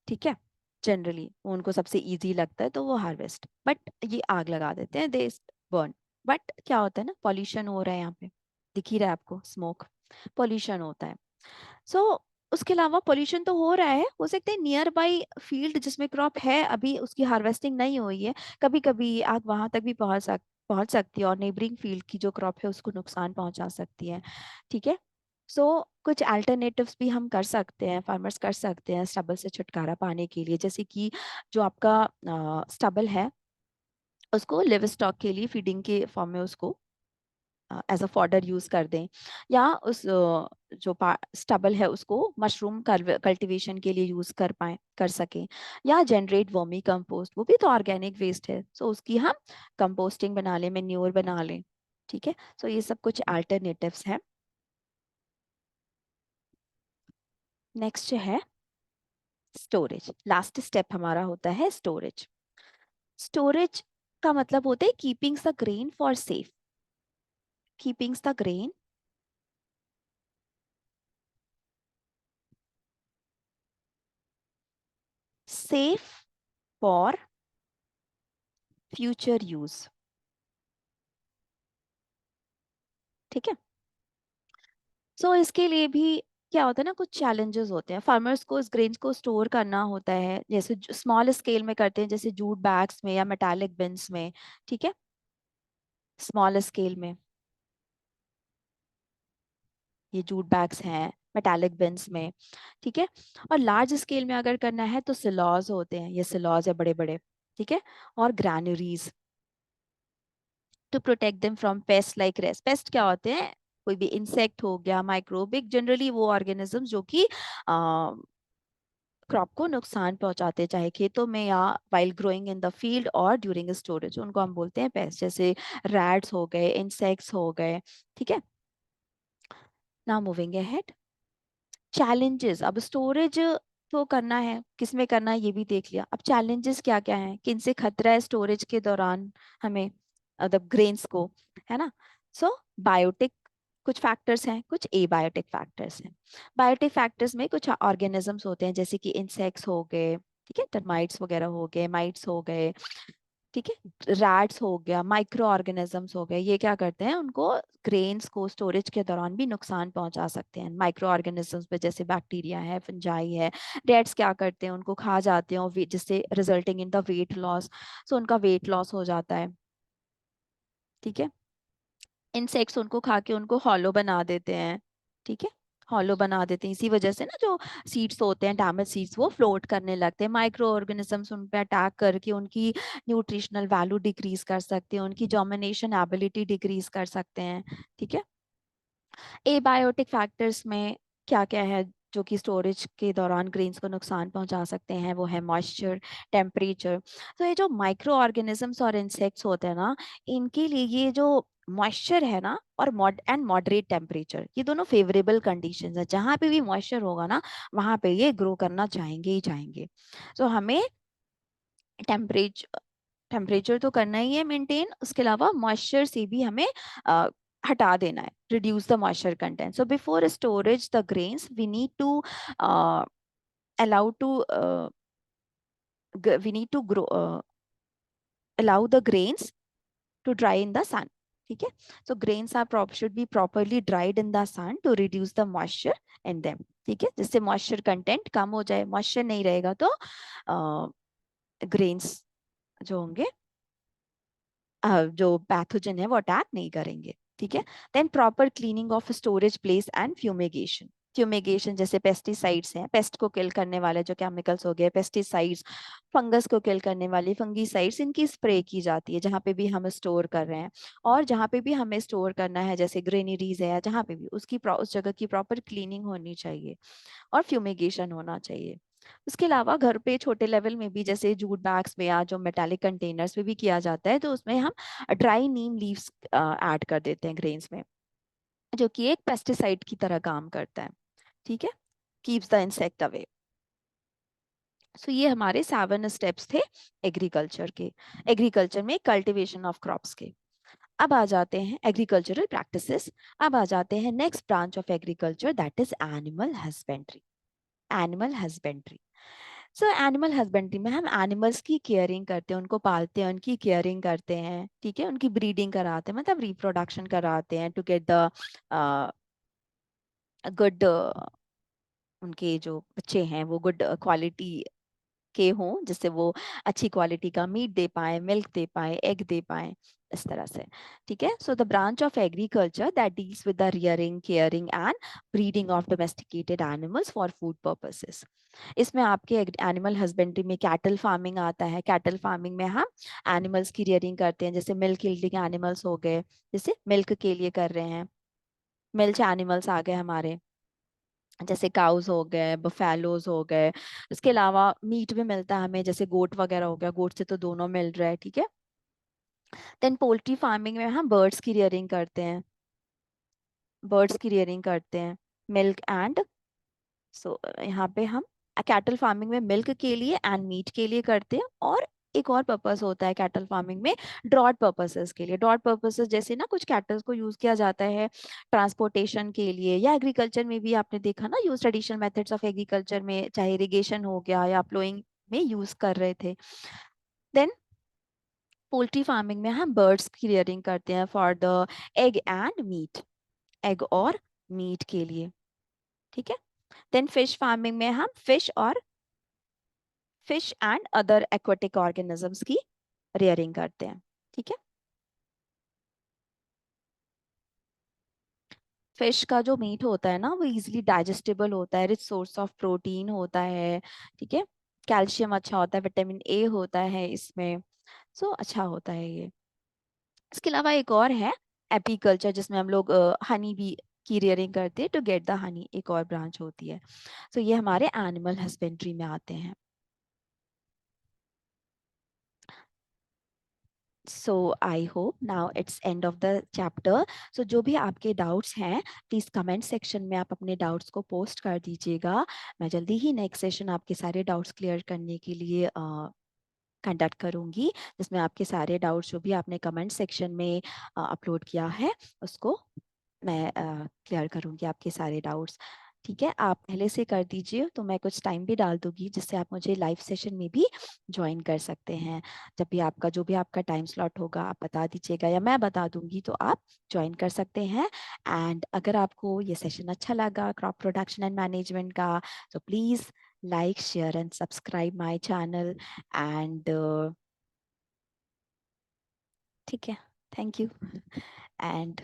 ठीक है। जनरली उनको सबसे इजी लगता है तो वो हार्वेस्ट, बट ये आग लगा देते हैं, दे बर्न। बट क्या होता है ना, पॉल्यूशन हो रहा है, यहाँ पे दिख ही रहा है आपको, स्मोक, पॉल्यूशन होता है। सो उसके अलावा पोल्यूशन तो हो रहा है, हो सकता है नियर बाई फील्ड जिसमें क्रॉप है अभी उसकी हार्वेस्टिंग नहीं हुई है, कभी कभी आग वहां तक भी पहुंच सकती है और नेबरिंग फील्ड की जो क्रॉप है उसको नुकसान पहुंचा सकती है, ठीक है। सो कुछ अल्टरनेटिव्स भी हम कर सकते हैं, फार्मर्स कर सकते हैं स्टबल से छुटकारा पाने के लिए, जैसे कि जो आपका स्टबल है उसको लिव स्टॉक के लिए फीडिंग के फॉर्म में उसको एज अ फॉडर यूज कर दें, या उस जो स्टबल है उसको मशरूम कल्टीवेशन के लिए यूज कर सकें, या जनरेट वर्मी कंपोस्ट, वो भी तो ऑर्गेनिक वेस्ट है, सो उसकी हम कंपोस्टिंग बना लें, मेन्योर बना लें, ठीक है। सो ये सब कुछ अल्टरनेटिव्स हैं। नेक्स्ट है स्टोरेज, लास्ट स्टेप हमारा होता है स्टोरेज। स्टोरेज का मतलब होता है keeping the grain for safe, keeping the grain safe for future use। ठीक है। सो इसके लिए भी क्या होता है ना, कुछ चैलेंजेस होते हैं। फार्मर्स को इस ग्रेन्स को स्टोर करना होता है, जैसे स्मॉल स्केल में करते हैं, जैसे जूट बैग्स में या मेटालिक बिन्स में। ठीक है, स्मॉल स्केल में ये जूट बैग्स हैं, मेटालिक बिन्स में। ठीक है, और लार्ज स्केल में अगर करना है तो सिलॉज होते हैं, ये सिलॉज है बड़े बड़े। ठीक है, और granaries to protect them from pest like रेस्ट। पेस्ट क्या होते हैं, कोई भी इंसेक्ट हो गया, माइक्रोबिक, जनरली वो ऑर्गेनिजम्स जो कि क्रॉप को नुकसान पहुंचाते हैं, चाहे खेतों में या while growing in the field और ड्यूरिंग स्टोरेज, उनको हम बोलते हैं पेस्ट। जैसे रैट्स हो गए, इंसेक्ट्स हो गए। ठीक है, नाउ मूविंग अहेड, चैलेंजेस। अब स्टोरेज तो करना है, किसमें करना है ये भी देख लिया। अब चैलेंजेस क्या क्या है, किन से खतरा है स्टोरेज के दौरान हमें, मतलब ग्रेन्स को, है ना। सो बायोटिक कुछ फैक्टर्स हैं, कुछ एबायोटिक फैक्टर्स हैं। बायोटिक फैक्टर्स में कुछ ऑर्गेनिजम्स होते हैं, जैसे कि इंसेक्ट्स हो गए, ठीक है, टर्माइट्स वगैरह हो गए, माइट्स हो गए। ठीक है, रैट्स हो गया, माइक्रो ऑर्गेनिजम्स हो गए, ये क्या करते हैं, उनको ग्रेन्स को स्टोरेज के दौरान भी नुकसान पहुंचा सकते हैं। माइक्रो ऑर्गेनिजम्स पे जैसे बैक्टीरिया है, फंजाई है। रैट्स क्या करते हैं, उनको खा जाते हैं, और जिससे resulting in the weight loss. So उनका वेट लॉस हो जाता है। ठीक है, इंसेक्ट्स उनको खा के उनको हॉलो बना देते हैं। ठीक है, हॉलो बना देते हैं, इसी वजह से ना जो सीड्स होते हैं, डैमेज सीड्स, वो फ्लोट करने लगते हैं। माइक्रो ऑर्गेनिजम्स उन पे अटैक करके उनकी न्यूट्रिशनल वैल्यू डिक्रीज कर सकते हैं, उनकी जर्मिनेशन एबिलिटी डिक्रीज कर सकते हैं। ठीक है, एबायोटिक फैक्टर्स में क्या क्या है जो कि स्टोरेज के दौरान ग्रेन्स को नुकसान पहुंचा सकते हैं, वो है मॉइस्चर, टेम्परेचर। तो ये जो माइक्रो ऑर्गेनिजम्स और इंसेक्ट्स होते हैं ना, इनके लिए ये जो मॉइस्चर है ना, और मॉडरेट टेम्परेचर, ये दोनों फेवरेबल कंडीशंस है। जहां पे भी मॉइस्चर होगा ना, वहां पे ये ग्रो करना चाहेंगे ही चाहेंगे। तो हमें टेम्परेचर टेम्परेचर तो करना ही है मेंटेन, उसके अलावा मॉइस्चर से भी हमें अ, हटा देना है, reduce the moisture content. So before storage the grains we need to allow to we need to grow allow the grains to dry in the sun। ठीक है, so grains are should be properly dried in the sun to reduce the moisture in them। ठीक है, जिससे मॉइस्चर कंटेंट कम हो जाए। मॉइस्चर नहीं रहेगा तो ग्रेन्स जो होंगे, जो पैथोजन है वो अटैक नहीं करेंगे। ठीक है, then proper cleaning of storage place and fumigation. Fumigation जैसे पेस्टिसाइड्स हैं, पेस्ट को किल करने वाले जो केमिकल्स हो गए पेस्टिसाइड्स, फंगस को किल करने वाली फंगीसाइड्स, इनकी स्प्रे की जाती है जहाँ पे भी हम स्टोर कर रहे हैं। और जहाँ पे भी हमें स्टोर करना है, जैसे ग्रेनरीज है या जहाँ पे भी, उसकी उस जगह की प्रॉपर क्लीनिंग होनी चाहिए और फ्यूमिगेशन होना चाहिए। उसके अलावा घर पे छोटे लेवल में भी, जैसे जूट बैग्स में या जो मेटालिक कंटेनर्स में भी किया जाता है, तो उसमें हम ड्राई नीम लीव्स ऐड कर देते हैं ग्रेन्स में, जो कि एक पेस्टिसाइड की तरह काम करता है। ठीक है, कीप्स द इंसेक्ट अवे। सो ये हमारे 7 स्टेप्स थे एग्रीकल्चर के, एग्रीकल्चर में कल्टीवेशन ऑफ क्रॉप्स के। अब आ जाते हैं एग्रीकल्चरल प्रैक्टिसेस। अब आ जाते हैं next branch of agriculture, that is animal husbandry. Animal husbandry, so animal husbandry में हम एनिमल्स की केयरिंग करते हैं, उनको पालते हैं, उनकी केयरिंग करते हैं। ठीक है, उनकी ब्रीडिंग कराते हैं, मतलब रिप्रोडक्शन कराते हैं, टू गेट द गुड, उनके जो बच्चे हैं वो गुड क्वालिटी के हों, जिससे वो अच्छी क्वालिटी का मीट दे पाए, मिल्क दे पाए, एग दे पाए, इस तरह से। ठीक है, so the branch of agriculture that deals with the rearing, caring and breeding of domesticated animals for food purposes. इसमें आपके एनिमल हस्बेंड्री में कैटल फार्मिंग आता है। कैटल फार्मिंग में हम एनिमल्स की रियरिंग करते हैं, जैसे मिल्क यील्डिंग एनिमल्स हो गए, जैसे मिल्क के लिए कर रहे हैं, मिल्च एनिमल्स आ गए हमारे, जैसे काउज हो गए, बफेलोज हो गए। इसके अलावा मीट भी मिलता है हमें, जैसे गोट वगैरह हो गया, गोट से तो दोनों मिल रहा है। ठीक है, देन पोल्ट्री फार्मिंग में हम बर्ड्स की रियरिंग करते हैं, बर्ड्स की रियरिंग करते हैं, मिल्क एंड, सो यहाँ पे हम कैटल फार्मिंग में मिल्क के लिए एंड मीट के लिए करते हैं, और एक और पर्पस होता है कैटल फार्मिंग में, ड्रॉट पर्पसेस के लिए। ड्रॉट पर्पसेस जैसे ना कुछ कैटल्स को यूज किया जाता है ट्रांसपोर्टेशन के लिए, या एग्रीकल्चर में भी आपने देखा ना use, traditional methods of agriculture में चाहे इरिगेशन हो गया या प्लोइंग में यूज कर रहे थे। देन पोल्ट्री फार्मिंग में हम बर्ड्स की रियरिंग करते हैं for the egg and meat, egg और मीट के लिए, ठीक है। देन फिश फार्मिंग में हम fish and other aquatic organisms की रियरिंग करते हैं, ठीक है। फिश का जो मीट होता है ना वो इजीली डाइजेस्टेबल होता है, रिच सोर्स ऑफ प्रोटीन होता है, ठीक है। कैल्शियम अच्छा होता है, विटामिन ए होता है इसमें, सो अच्छा होता है ये। इसके अलावा एक और है एपीकल्चर, जिसमें हम लोग हनी बी की रियरिंग करते हैं टू गेट द हनी, एक और ब्रांच होती है। सो ये हमारे एनिमल हस्बेंड्री में आते हैं। So I hope now it's end of the chapter. So जो भी आपके डाउट्स हैं प्लीज कमेंट सेक्शन में आप अपने डाउट्स को पोस्ट कर दीजिएगा। मैं जल्दी ही नेक्स्ट सेशन आपके सारे डाउट्स क्लियर करने के लिए कंडक्ट करूंगी, जिसमें आपके सारे डाउट्स जो भी आपने कमेंट सेक्शन में अपलोड किया है उसको मैं क्लियर करूंगी आपके सारे डाउट्स। ठीक है, आप पहले से कर दीजिए तो मैं कुछ टाइम भी डाल दूंगी जिससे आप मुझे लाइव सेशन में भी ज्वाइन कर सकते हैं। जब भी आपका जो भी आपका टाइम स्लॉट होगा आप बता दीजिएगा या मैं बता दूंगी तो आप ज्वाइन कर सकते हैं। एंड अगर आपको ये सेशन अच्छा लगा क्रॉप प्रोडक्शन एंड मैनेजमेंट का, तो please like share and subscribe my channel. And ठीक है, thank you and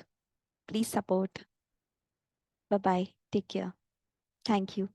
please support. Bye bye, take care, thank you.